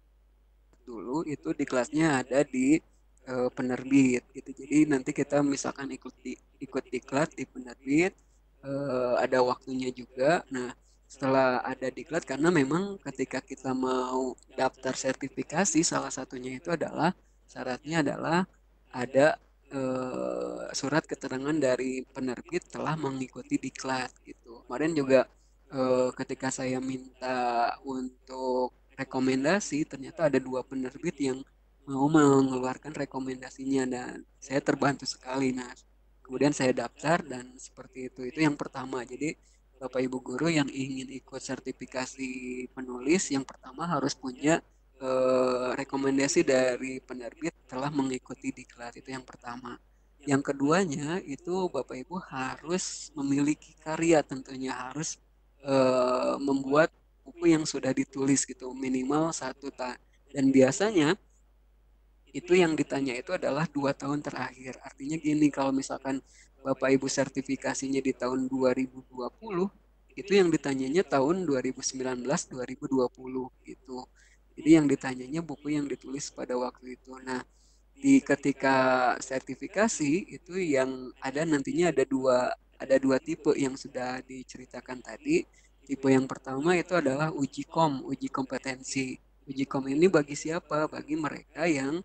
dulu, itu diklatnya ada di penerbit gitu. Jadi nanti kita misalkan ikut diklat di penerbit, ada waktunya juga. Nah, setelah ada diklat, karena memang ketika kita mau daftar sertifikasi, salah satunya itu adalah syaratnya adalah ada surat keterangan dari penerbit telah mengikuti diklat gitu. Kemarin juga ketika saya minta untuk rekomendasi, ternyata ada 2 penerbit yang mau mengeluarkan rekomendasinya, dan saya terbantu sekali. Nah, kemudian saya daftar dan seperti itu. Itu yang pertama. Jadi Bapak Ibu guru yang ingin ikut sertifikasi penulis, yang pertama harus punya rekomendasi dari penerbit telah mengikuti diklat. Itu yang pertama. Yang keduanya itu Bapak Ibu harus memiliki karya, tentunya harus membuat buku yang sudah ditulis gitu, minimal 1 tahun. Dan biasanya itu yang ditanya itu adalah 2 tahun terakhir. Artinya gini, kalau misalkan Bapak Ibu sertifikasinya di tahun 2020, itu yang ditanyanya tahun 2019-2020 gitu. Jadi yang ditanyanya buku yang ditulis pada waktu itu. Nah, ketika sertifikasi itu yang ada nantinya ada dua tipe yang sudah diceritakan tadi. Tipe yang pertama itu adalah uji kompetensi. Uji kom ini bagi siapa? Bagi mereka yang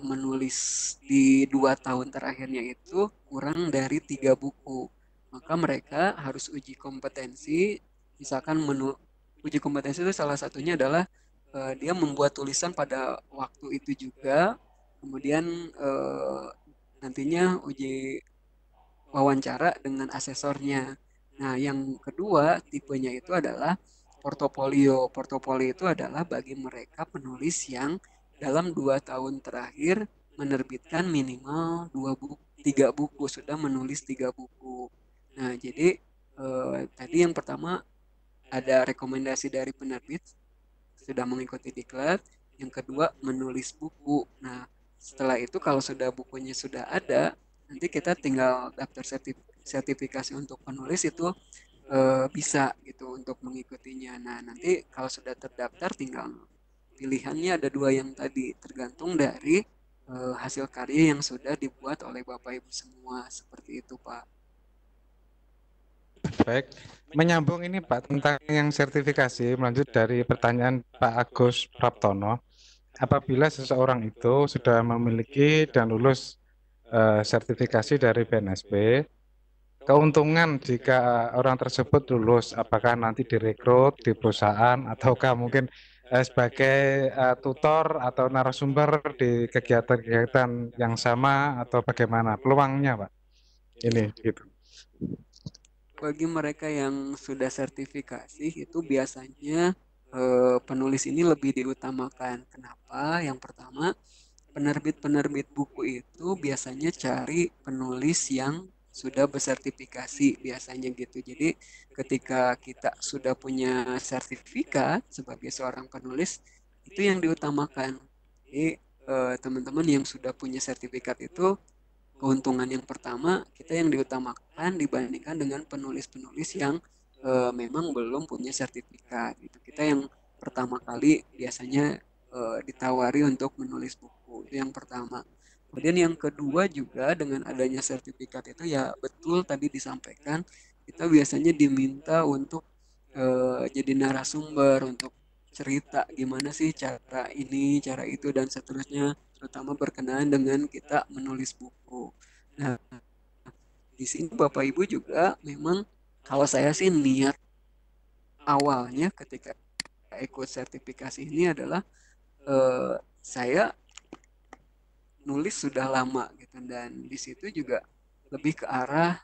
menulis di 2 tahun terakhirnya itu kurang dari 3 buku. Maka mereka harus uji kompetensi. Misalkan uji kompetensi itu salah satunya adalah dia membuat tulisan pada waktu itu juga. Kemudian nantinya uji wawancara dengan asesornya. Nah, yang kedua tipenya itu adalah portofolio. Portofolio itu adalah bagi mereka penulis yang dalam 2 tahun terakhir menerbitkan minimal 3 buku, sudah menulis 3 buku. Nah, jadi tadi yang pertama ada rekomendasi dari penerbit, sudah mengikuti diklat. Yang kedua menulis buku. Nah, setelah itu kalau sudah bukunya sudah ada, nanti kita tinggal daftar sertifikasi untuk penulis itu bisa gitu untuk mengikutinya. Nah, nanti kalau sudah terdaftar tinggal pilihannya ada 2 yang tadi, tergantung dari hasil karya yang sudah dibuat oleh Bapak Ibu semua. Seperti itu, Pak. Baik, menyambung ini Pak tentang yang sertifikasi, melanjut dari pertanyaan Pak Agus Praptono. Apabila seseorang itu sudah memiliki dan lulus sertifikasi dari BNSB, keuntungan jika orang tersebut lulus, apakah nanti direkrut di perusahaan ataukah mungkin sebagai tutor atau narasumber di kegiatan-kegiatan yang sama atau bagaimana peluangnya, Pak? Ini gitu. Bagi mereka yang sudah sertifikasi itu biasanya penulis ini lebih diutamakan. Kenapa? Yang pertama, penerbit-penerbit buku itu biasanya cari penulis yang sudah bersertifikasi biasanya gitu. Jadi ketika kita sudah punya sertifikat sebagai seorang penulis, itu yang diutamakan. Jadi teman-teman yang sudah punya sertifikat itu keuntungan yang pertama kita yang diutamakan dibandingkan dengan penulis-penulis yang memang belum punya sertifikat gitu. Kita yang pertama kali biasanya ditawari untuk menulis buku. Itu yang pertama. Kemudian yang kedua juga dengan adanya sertifikat itu ya betul tadi disampaikan kita biasanya diminta untuk jadi narasumber untuk cerita gimana sih cara ini, cara itu dan seterusnya, terutama berkenaan dengan kita menulis buku. Nah, di sini Bapak Ibu juga memang kalau saya sih niat awalnya ketika ikut sertifikasi ini adalah saya nulis sudah lama gitu dan di situ juga lebih ke arah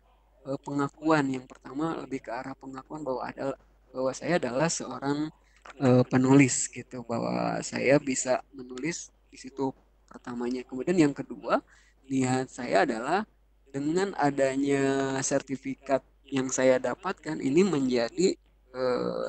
pengakuan. Yang pertama lebih ke arah pengakuan bahwa saya adalah seorang penulis gitu, bahwa saya bisa menulis di situ pertamanya. Kemudian yang kedua, niat saya adalah dengan adanya sertifikat yang saya dapatkan ini menjadi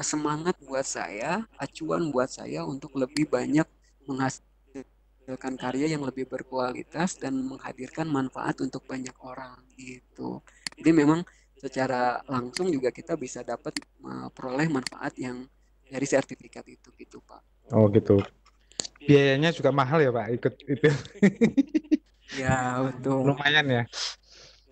semangat buat saya, acuan buat saya untuk lebih banyak menghasilkan karya yang lebih berkualitas dan menghadirkan manfaat untuk banyak orang gitu. Jadi memang secara langsung juga kita bisa dapat memperoleh manfaat yang dari sertifikat itu gitu Pak. Oh gitu. Biayanya juga mahal ya Pak ikut itu. Ya betul. Lumayan ya.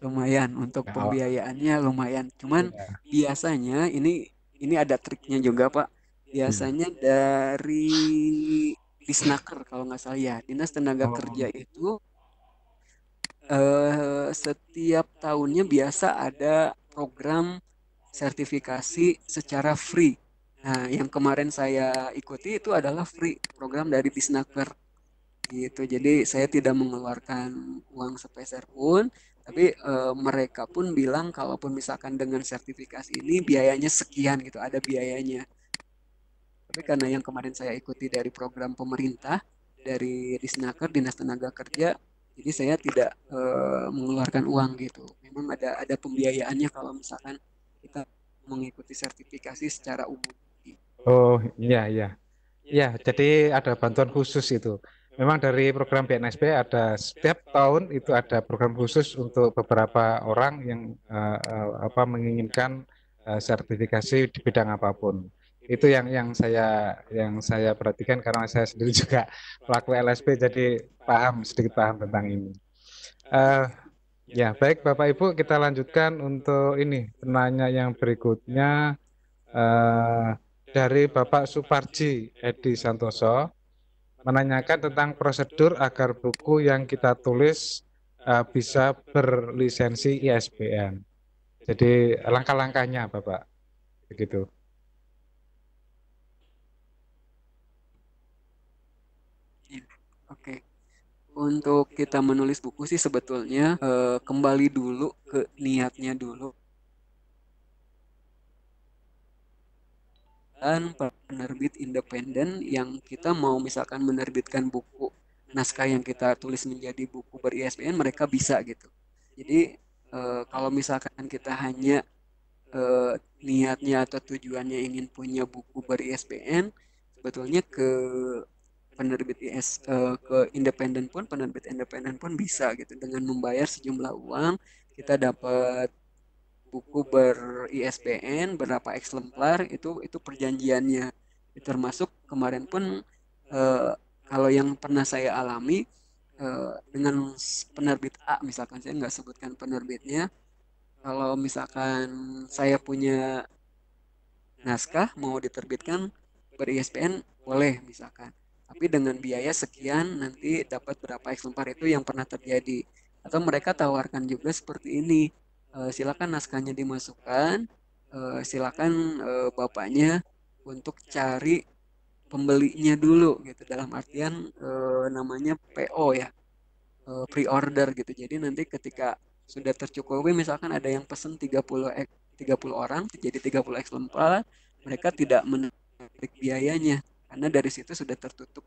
Lumayan untuk Ya, pembiayaannya lumayan. Cuman ya. biasanya ini ada triknya juga Pak. Biasanya dari Disnaker kalau nggak salah ya, Dinas Tenaga Oh, Kerja itu setiap tahunnya biasa ada program sertifikasi secara free. Nah, yang kemarin saya ikuti itu adalah free program dari Disnaker gitu. Jadi saya tidak mengeluarkan uang sepeser pun, tapi mereka pun bilang kalaupun misalkan dengan sertifikasi ini biayanya sekian gitu, ada biayanya. Tapi karena yang kemarin saya ikuti dari program pemerintah dari Disnaker, Dinas Tenaga Kerja, jadi saya tidak mengeluarkan uang gitu. Memang ada pembiayaannya kalau misalkan kita mengikuti sertifikasi secara umum. oh iya iya. Ya, jadi ada bantuan khusus itu. Memang dari program BNSP ada setiap tahun itu ada program khusus untuk beberapa orang yang menginginkan sertifikasi di bidang apapun. Itu yang saya perhatikan karena saya sendiri juga pelaku LSP jadi sedikit paham tentang ini. Ya, baik Bapak Ibu, kita lanjutkan untuk ini penanya yang berikutnya dari Bapak Suparji Edi Santoso menanyakan tentang prosedur agar buku yang kita tulis bisa berlisensi ISBN. Jadi langkah-langkahnya Bapak, begitu. Oke. Untuk kita menulis buku sih sebetulnya kembali dulu ke niatnya dulu. Dan penerbit independen yang kita mau misalkan menerbitkan buku naskah yang kita tulis menjadi buku ber-ISBN mereka bisa gitu. Jadi kalau misalkan kita hanya niatnya atau tujuannya ingin punya buku ber-ISBN sebetulnya ke penerbit independen pun bisa gitu dengan membayar sejumlah uang kita dapat buku ber-ISBN berapa eksemplar itu perjanjiannya. Termasuk kemarin pun kalau yang pernah saya alami dengan penerbit A misalkan saya nggak sebutkan penerbitnya, kalau misalkan saya punya naskah mau diterbitkan ber-ISBN boleh misalkan, tapi dengan biaya sekian nanti dapat berapa eksemplar itu yang pernah terjadi. Atau mereka tawarkan juga seperti ini. Silakan naskahnya dimasukkan, silakan bapaknya untuk cari pembelinya dulu gitu, dalam artian namanya PO ya, pre-order gitu. Jadi nanti ketika sudah tercukupi, misalkan ada yang pesen 30 orang, jadi 30 exemplar, mereka tidak menarik biayanya karena dari situ sudah tertutup,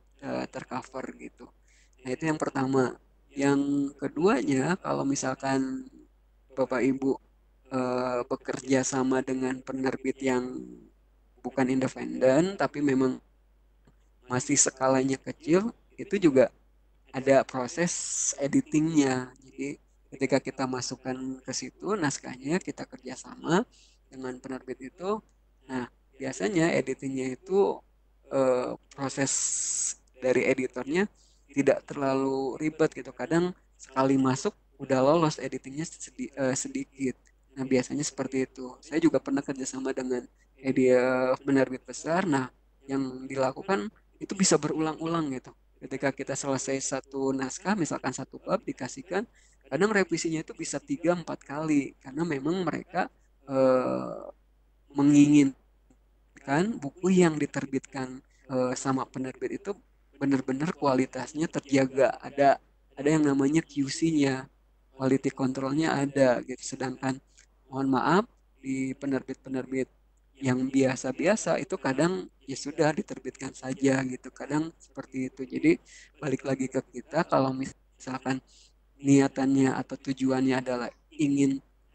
tercover gitu. Nah, itu yang pertama. Yang keduanya, kalau misalkan Bapak Ibu bekerja sama dengan penerbit yang bukan independen tapi memang masih skalanya kecil, itu juga ada proses editingnya. Jadi ketika kita masukkan ke situ naskahnya, kita kerjasama dengan penerbit itu. Nah, biasanya editingnya itu proses dari editornya tidak terlalu ribet gitu. Kadang sekali masuk udah lolos editingnya sedikit. Nah, biasanya seperti itu. Saya juga pernah kerjasama dengan penerbit besar. Nah, yang dilakukan itu bisa berulang-ulang gitu. Ketika kita selesai satu naskah, misalkan satu bab dikasihkan, kadang revisinya itu bisa 3-4 kali karena memang mereka menginginkan buku yang diterbitkan sama penerbit itu benar-benar kualitasnya terjaga. Ada yang namanya QC-nya, quality control-nya ada gitu. Sedangkan mohon maaf, di penerbit-penerbit yang biasa-biasa itu kadang ya sudah diterbitkan saja gitu, kadang seperti itu. Jadi balik lagi ke kita, kalau misalkan niatannya atau tujuannya adalah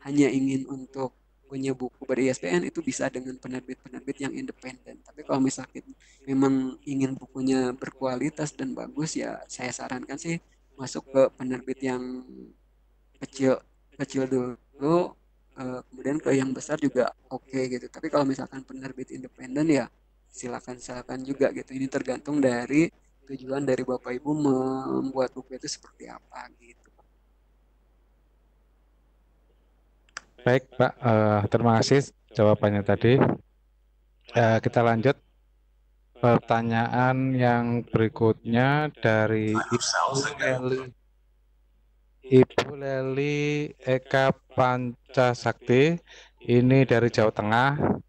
hanya ingin untuk punya buku ber-ISBN, itu bisa dengan penerbit-penerbit yang independen. Tapi kalau misalkan memang ingin bukunya berkualitas dan bagus, ya saya sarankan sih masuk ke penerbit yang kecil kecil dulu, kemudian ke yang besar juga oke gitu. Tapi kalau misalkan penerbit independen, ya silakan juga gitu. Ini tergantung dari tujuan dari Bapak Ibu membuat buku itu seperti apa gitu. Baik, Pak. Terima kasih jawabannya tadi. Kita lanjut pertanyaan yang berikutnya dari Ibu Leli Eka Pancasakti. Ini dari Jawa Tengah.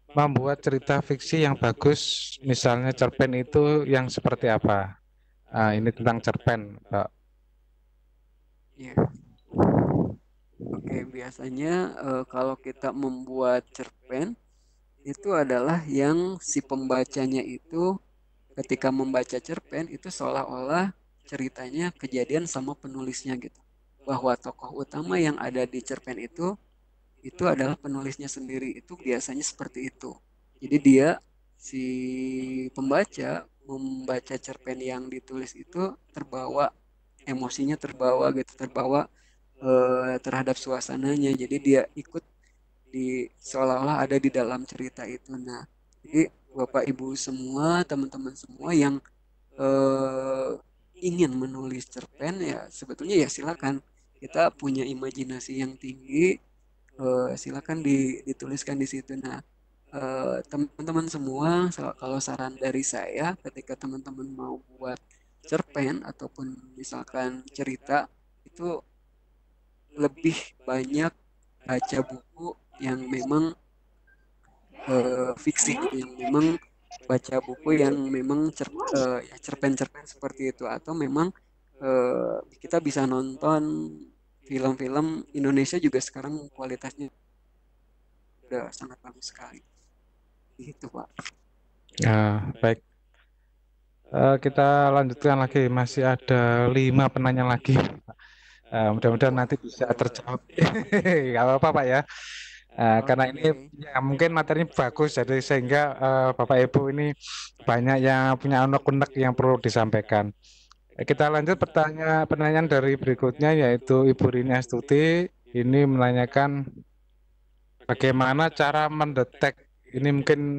Membuat cerita fiksi yang bagus, misalnya cerpen, itu yang seperti apa? Ini tentang cerpen, Pak. Ya. Oke, biasanya kalau kita membuat cerpen itu adalah yang si pembacanya itu ketika membaca cerpen itu seolah-olah ceritanya kejadian sama penulisnya gitu. Bahwa tokoh utama yang ada di cerpen itu adalah penulisnya sendiri. Itu biasanya seperti itu. Jadi dia, si pembaca, membaca cerpen yang ditulis itu terbawa, emosinya terbawa gitu, terbawa terhadap suasananya. Jadi dia ikut seolah-olah ada di dalam cerita itu. Nah, jadi Bapak Ibu semua, teman-teman semua yang ingin menulis cerpen, ya sebetulnya ya silakan. Kita punya imajinasi yang tinggi, silakan dituliskan di situ. Nah, teman-teman semua, kalau saran dari saya, ketika teman-teman mau buat cerpen ataupun misalkan cerita, itu lebih banyak baca buku yang memang fiksi gitu, yang memang baca buku yang memang cerpen-cerpen seperti itu, atau memang kita bisa nonton film-film Indonesia juga sekarang kualitasnya udah sangat bagus sekali gitu, Pak. Baik, kita lanjutkan lagi, masih ada 5 penanya lagi. Mudah-mudahan nanti bisa terjawab. Gak apa-apa, Pak ya. Karena ini ya, mungkin materinya bagus, jadi sehingga Bapak Ibu ini banyak yang punya unek-unek yang perlu disampaikan. Kita lanjut pertanyaan dari berikutnya, yaitu Ibu Rini Astuti. Ini menanyakan bagaimana cara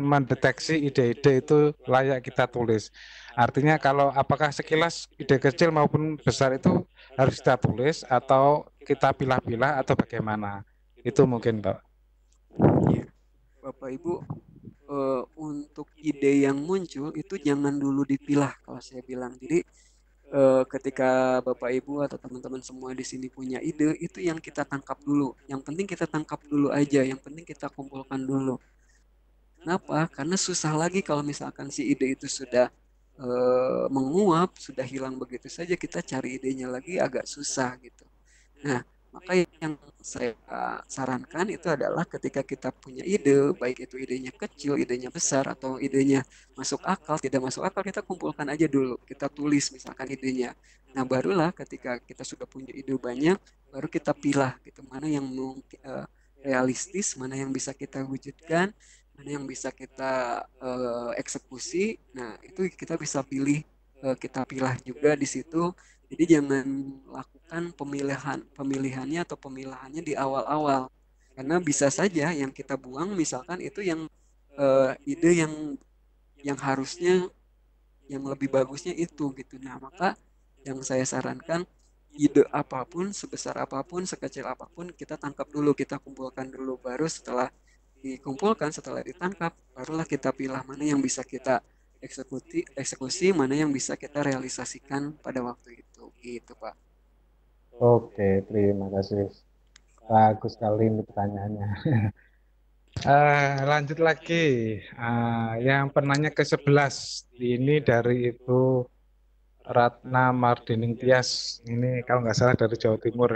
mendeteksi ide-ide itu layak kita tulis. Artinya apakah sekilas ide kecil maupun besar itu harus kita tulis atau kita pilah-pilah atau bagaimana? Itu mungkin, Pak. Ya, Bapak Ibu, untuk ide yang muncul itu jangan dulu dipilah kalau saya bilang. Jadi ketika Bapak Ibu atau teman-teman semua di sini punya ide, itu yang kita tangkap dulu. Yang penting kita tangkap dulu aja, yang penting kita kumpulkan dulu. Kenapa? Karena susah lagi kalau misalkan si ide itu sudah menguap, sudah hilang begitu saja, kita cari idenya lagi agak susah gitu. Nah, maka yang saya sarankan itu adalah ketika kita punya ide, baik itu idenya kecil, idenya besar, atau idenya masuk akal, tidak masuk akal, kita kumpulkan aja dulu. Kita tulis misalkan idenya. Nah, barulah ketika kita sudah punya ide banyak, baru kita pilah gitu, mana yang realistis, mana yang bisa kita wujudkan, mana yang bisa kita eksekusi. Nah, itu kita bisa pilih, kita pilah juga di situ. Jadi jangan lakukan pemilihannya atau pemilahannya di awal-awal. Karena bisa saja yang kita buang misalkan itu yang ide yang harusnya yang lebih bagusnya itu gitu. Nah, maka yang saya sarankan ide apapun, sebesar apapun, sekecil apapun kita tangkap dulu, kita kumpulkan dulu, baru setelah dikumpulkan, setelah ditangkap, barulah kita pilih mana yang bisa kita eksekusi, mana yang bisa kita realisasikan pada waktu itu. Gitu, Pak. Oke, terima kasih. Bagus sekali ini pertanyaannya. Lanjut lagi. Yang penanya ke-11 ini dari Ibu Ratna Mardining Tias. Ini kalau nggak salah dari Jawa Timur.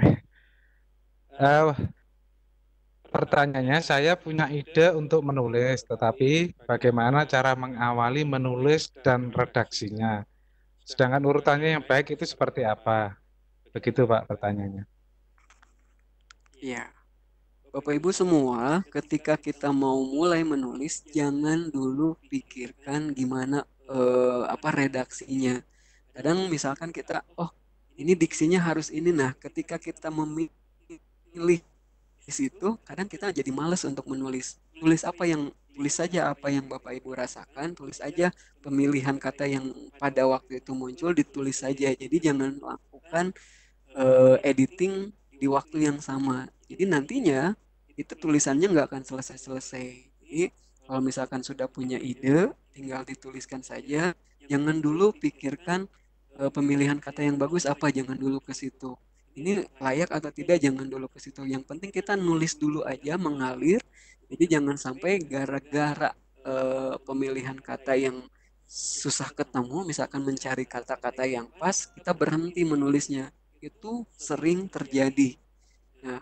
Pertanyaannya, saya punya ide untuk menulis, tetapi bagaimana cara mengawali menulis dan redaksinya? Sedangkan urutannya yang baik itu seperti apa? Begitu Pak pertanyaannya. Ya, Bapak Ibu semua, ketika kita mau mulai menulis, jangan dulu pikirkan gimana redaksinya. Kadang misalkan kita, ini diksinya harus ini. Nah, ketika kita memilih di situ, kadang kita jadi malas untuk menulis. Tulis saja apa yang Bapak Ibu rasakan, tulis aja pemilihan kata yang pada waktu itu muncul, ditulis saja. Jadi jangan melakukan editing di waktu yang sama. Jadi nantinya itu tulisannya nggak akan selesai-selesai. Jadi kalau misalkan sudah punya ide, tinggal dituliskan saja. Jangan dulu pikirkan pemilihan kata yang bagus apa, jangan dulu ke situ. Ini layak atau tidak, jangan dulu ke situ. Yang penting kita nulis dulu aja, mengalir. Jadi jangan sampai gara-gara pemilihan kata yang susah ketemu, misalkan mencari kata-kata yang pas, kita berhenti menulisnya. Itu sering terjadi. Nah,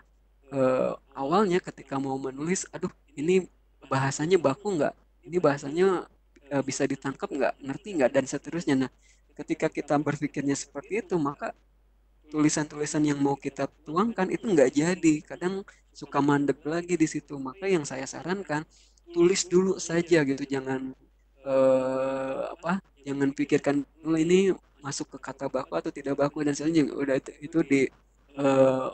awalnya ketika mau menulis, aduh ini bahasanya baku nggak? Ini bahasanya bisa ditangkap nggak? Ngerti nggak? Dan seterusnya. Nah, ketika kita berpikirnya seperti itu, maka tulisan-tulisan yang mau kita tuangkan itu nggak jadi. Kadang suka mandek lagi di situ. Maka yang saya sarankan, tulis dulu saja gitu. Jangan pikirkan dulu ini masuk ke kata baku atau tidak baku dan selanjutnya. Udah itu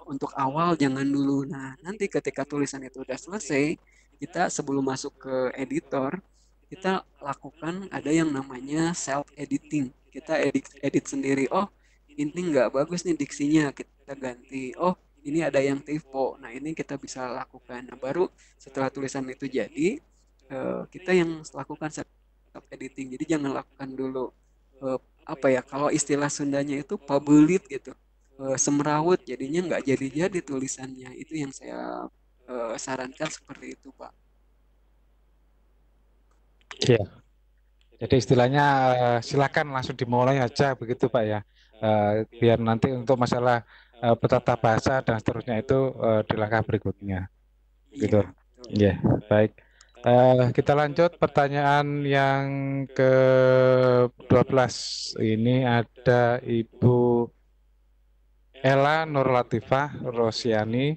untuk awal jangan dulu. Nah, nanti ketika tulisan itu udah selesai, kita sebelum masuk ke editor, kita lakukan ada yang namanya self editing. Kita edit sendiri. Oh, ini nggak bagus nih diksinya, kita ganti. Oh, ini ada yang typo. Nah, ini kita bisa lakukan. Nah, baru setelah tulisan itu jadi, kita yang lakukan self editing. Jadi jangan lakukan dulu kalau istilah Sundanya itu pabelit gitu. Semrawut, jadinya nggak jadi tulisannya. Itu yang saya sarankan seperti itu, Pak. Iya. Jadi istilahnya silakan langsung dimulai aja begitu Pak ya. Biar nanti untuk masalah petata bahasa dan seterusnya itu di langkah berikutnya. Gitu. Iya, baik. Kita lanjut pertanyaan yang ke-12. Ini ada Ibu Ella Nurlatifah Rosiani.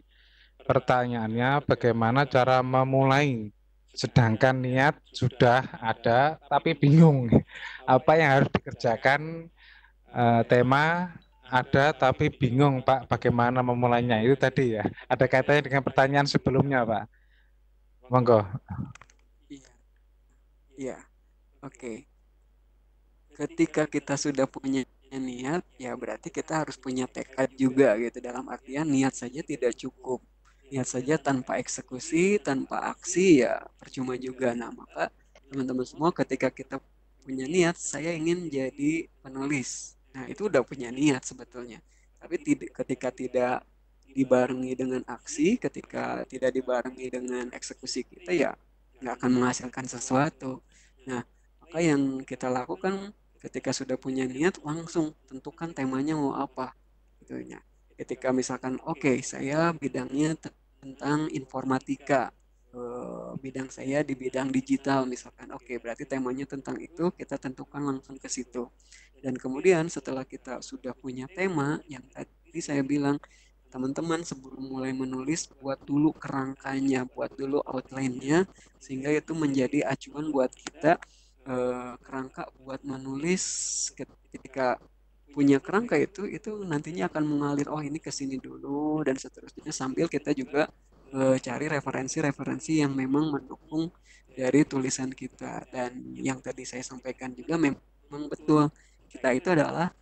Pertanyaannya, bagaimana cara memulai? Sedangkan niat sudah ada, tapi bingung apa yang harus dikerjakan. Tema ada, tapi bingung Pak, bagaimana memulainya. Itu tadi ya, ada kaitannya dengan pertanyaan sebelumnya Pak. Monggo. Iya, oke. Ketika kita sudah punya niat, ya berarti kita harus punya tekad juga gitu. Dalam artian niat saja tidak cukup. Niat saja tanpa eksekusi, tanpa aksi, ya percuma juga. Nah, maka teman-teman semua ketika kita punya niat, saya ingin jadi penulis. Nah, itu udah punya niat sebetulnya. Tapi ketika tidak dibarengi dengan aksi, ketika tidak dibarengi dengan eksekusi kita, ya nggak akan menghasilkan sesuatu. Nah, maka yang kita lakukan ketika sudah punya niat, langsung tentukan temanya mau apa gitu ya. Ketika misalkan oke, saya bidangnya tentang informatika, bidang saya di bidang digital misalkan, oke berarti temanya tentang itu, kita tentukan langsung ke situ. Dan kemudian setelah kita sudah punya tema yang tadi saya bilang, teman-teman sebelum mulai menulis buat dulu kerangkanya, buat dulu outline-nya, sehingga itu menjadi acuan buat kita, kerangka buat menulis. Ketika punya kerangka itu nantinya akan mengalir, oh ini ke sini dulu dan seterusnya, sambil kita juga cari referensi-referensi yang memang mendukung dari tulisan kita. Dan yang tadi saya sampaikan juga memang betul, kita itu adalah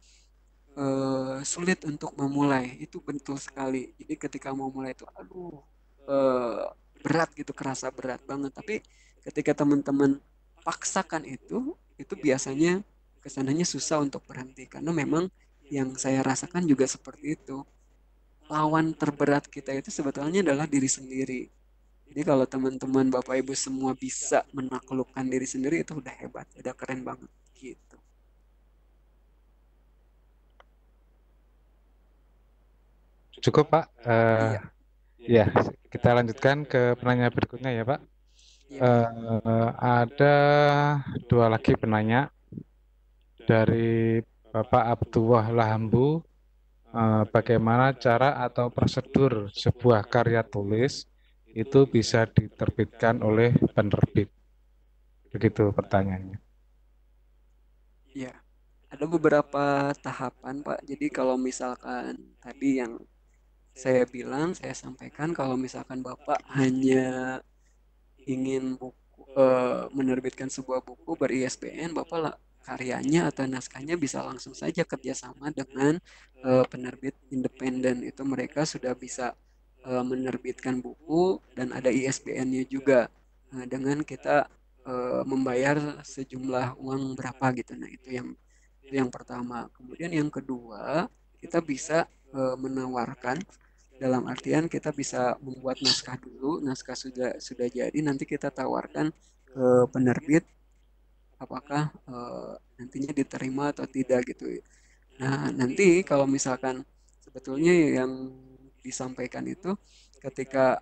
sulit untuk memulai, itu betul sekali. Jadi ketika mau mulai itu, aduh, eh, berat gitu, kerasa berat banget. Tapi ketika teman-teman paksakan itu biasanya kesananya susah untuk berhenti, karena memang yang saya rasakan juga seperti itu. Lawan terberat kita itu sebetulnya adalah diri sendiri. Jadi kalau teman-teman Bapak Ibu semua bisa menaklukkan diri sendiri, itu udah hebat, udah keren banget gitu. Cukup, Pak. Iya, Ya, kita lanjutkan ke penanya berikutnya ya, Pak. iya. Ada dua lagi penanya dari Bapak Abdullah Lahambu. Bagaimana cara atau prosedur sebuah karya tulis itu bisa diterbitkan oleh penerbit? Begitu pertanyaannya. Ya, ada beberapa tahapan, Pak. Jadi kalau misalkan tadi yang saya bilang, saya sampaikan, kalau misalkan Bapak hanya ingin menerbitkan sebuah buku ber-ISBN, Bapak karyanya atau naskahnya bisa langsung saja kerjasama dengan penerbit independen. Itu mereka sudah bisa menerbitkan buku dan ada ISBN-nya juga. Dengan kita membayar sejumlah uang berapa gitu. Nah, itu yang pertama. Kemudian yang kedua, kita bisa menawarkan, dalam artian kita bisa membuat naskah dulu, naskah sudah jadi, nanti kita tawarkan ke penerbit apakah nantinya diterima atau tidak gitu. Nah, nanti kalau misalkan sebetulnya yang disampaikan itu ketika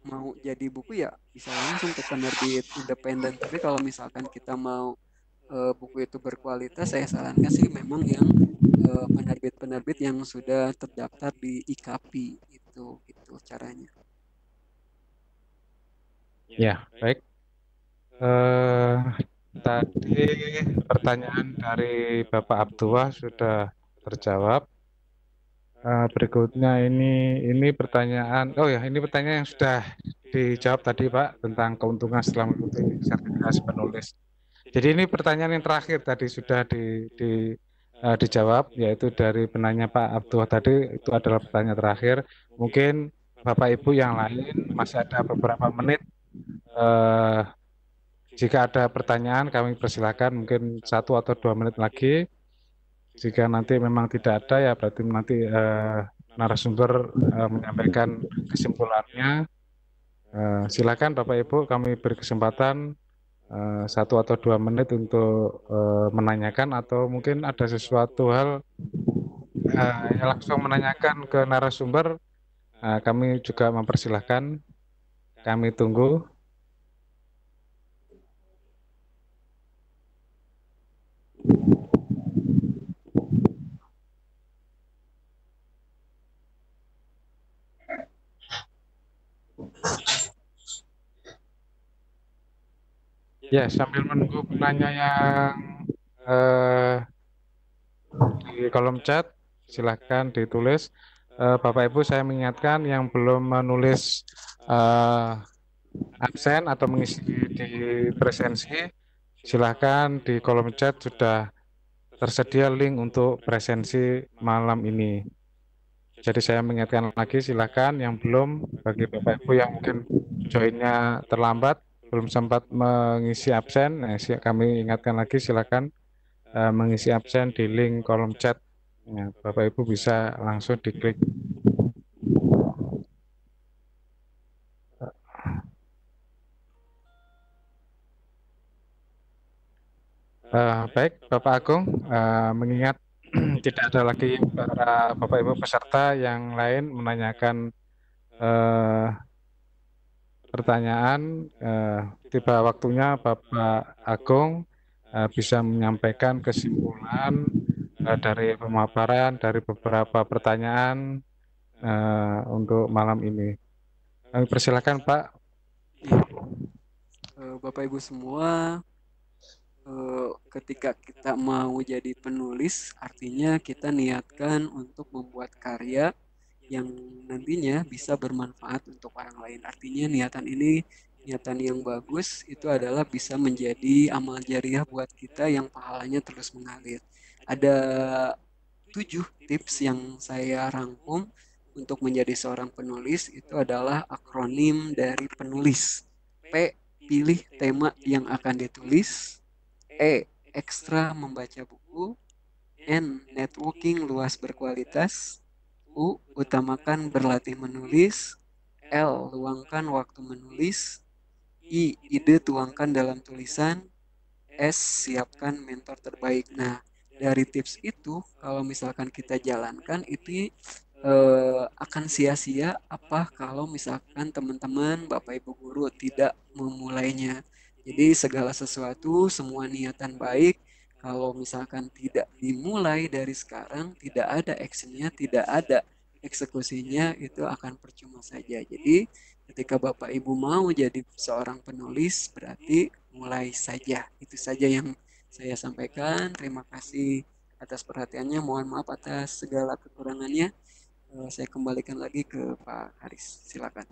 mau jadi buku ya bisa langsung ke penerbit independen. Tapi kalau misalkan kita mau buku itu berkualitas, saya sarankan sih memang yang penerbit-penerbit yang sudah terdaftar di IKAPI itu gitu caranya. Ya, baik. Eh, Tadi pertanyaan dari Bapak Abdullah sudah terjawab. Berikutnya ini pertanyaan, oh ya, ini pertanyaan yang sudah dijawab tadi, Pak, tentang keuntungan setelah mengikuti sertifikasi penulis. Jadi ini pertanyaan yang terakhir tadi sudah dijawab, yaitu dari penanya Pak Abdullah tadi, itu adalah pertanyaan terakhir. Mungkin Bapak Ibu yang lain masih ada beberapa menit. Jika ada pertanyaan kami persilakan, mungkin 1 atau 2 menit lagi. Jika nanti memang tidak ada, ya berarti nanti narasumber menyampaikan kesimpulannya. Silakan Bapak Ibu, kami beri kesempatan 1 atau 2 menit untuk menanyakan, atau mungkin ada sesuatu hal yang langsung menanyakan ke narasumber. Kami juga mempersilahkan. Kami tunggu. Ya, sambil menunggu penanya yang di kolom chat, silahkan ditulis. Bapak Ibu, saya mengingatkan yang belum menulis absen atau mengisi di presensi, silahkan di kolom chat sudah tersedia link untuk presensi malam ini. Jadi saya mengingatkan lagi, silahkan yang belum, bagi Bapak Ibu yang mungkin joinnya terlambat, belum sempat mengisi absen, kami ingatkan lagi, silahkan mengisi absen di link kolom chat. Ya, Bapak Ibu bisa langsung diklik. Baik, Bapak Agung, mengingat tidak ada lagi para Bapak Ibu peserta yang lain menanyakan pertanyaan, tiba waktunya Bapak Agung bisa menyampaikan kesimpulan dari pemaparan dari beberapa pertanyaan untuk malam ini. Kami persilakan Pak. Bapak Ibu semua, ketika kita mau jadi penulis, artinya kita niatkan untuk membuat karya yang nantinya bisa bermanfaat untuk orang lain. Artinya niatan ini, niatan yang bagus itu adalah bisa menjadi amal jariah buat kita yang pahalanya terus mengalir. Ada 7 tips yang saya rangkum untuk menjadi seorang penulis, itu adalah akronim dari penulis. P, pilih tema yang akan ditulis. E, ekstra membaca buku. N, networking luas berkualitas. U, utamakan berlatih menulis. L, luangkan waktu menulis. I, ide tuangkan dalam tulisan. S, siapkan mentor terbaik. Nah, dari tips itu, kalau misalkan kita jalankan, itu akan sia-sia apa kalau misalkan teman-teman, Bapak Ibu guru tidak memulainya. Jadi segala sesuatu, semua niatan baik, kalau misalkan tidak dimulai dari sekarang, tidak ada actionnya, tidak ada eksekusinya, itu akan percuma saja. Jadi ketika Bapak Ibu mau jadi seorang penulis, berarti mulai saja. Itu saja yang saya sampaikan. Terima kasih atas perhatiannya. Mohon maaf atas segala kekurangannya. Saya kembalikan lagi ke Pak Haris. Silakan.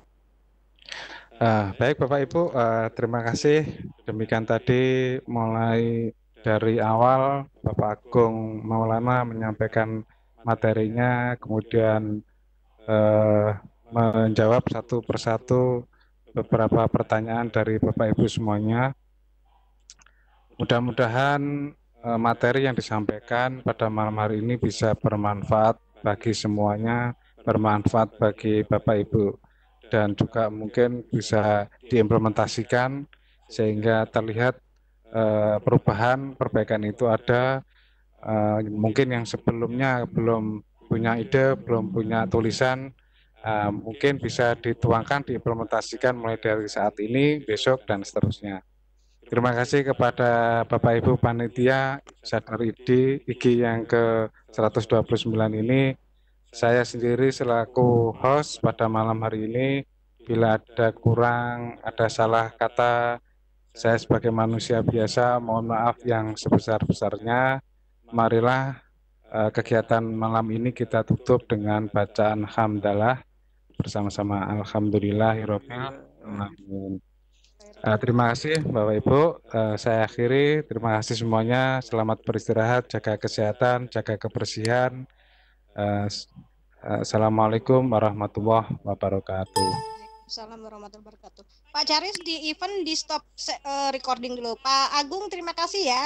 Baik Bapak Ibu, terima kasih. Demikian tadi mulai dari awal Bapak Agung Maulana menyampaikan materinya, kemudian menjawab satu persatu beberapa pertanyaan dari Bapak Ibu semuanya. Mudah-mudahan materi yang disampaikan pada malam hari ini bisa bermanfaat bagi semuanya, bermanfaat bagi Bapak Ibu, dan juga mungkin bisa diimplementasikan sehingga terlihat perubahan, perbaikan itu ada. Mungkin yang sebelumnya belum punya ide, belum punya tulisan, mungkin bisa dituangkan, diimplementasikan mulai dari saat ini, besok, dan seterusnya. Terima kasih kepada Bapak Ibu Panitia Sadar IG yang ke-129 ini. Saya sendiri selaku host pada malam hari ini, bila ada kurang, ada salah kata, saya sebagai manusia biasa mohon maaf yang sebesar-besarnya. Marilah kegiatan malam ini kita tutup dengan bacaan hamdalah bersama-sama. Alhamdulillahirabbil alamin. Terima kasih Bapak Ibu, saya akhiri. Terima kasih semuanya, selamat beristirahat, jaga kesehatan, jaga kebersihan. Assalamualaikum warahmatullahi wabarakatuh. Waalaikumsalam warahmatullahi wabarakatuh. Pak Charis, di event di stop recording dulu. Pak Agung, terima kasih ya.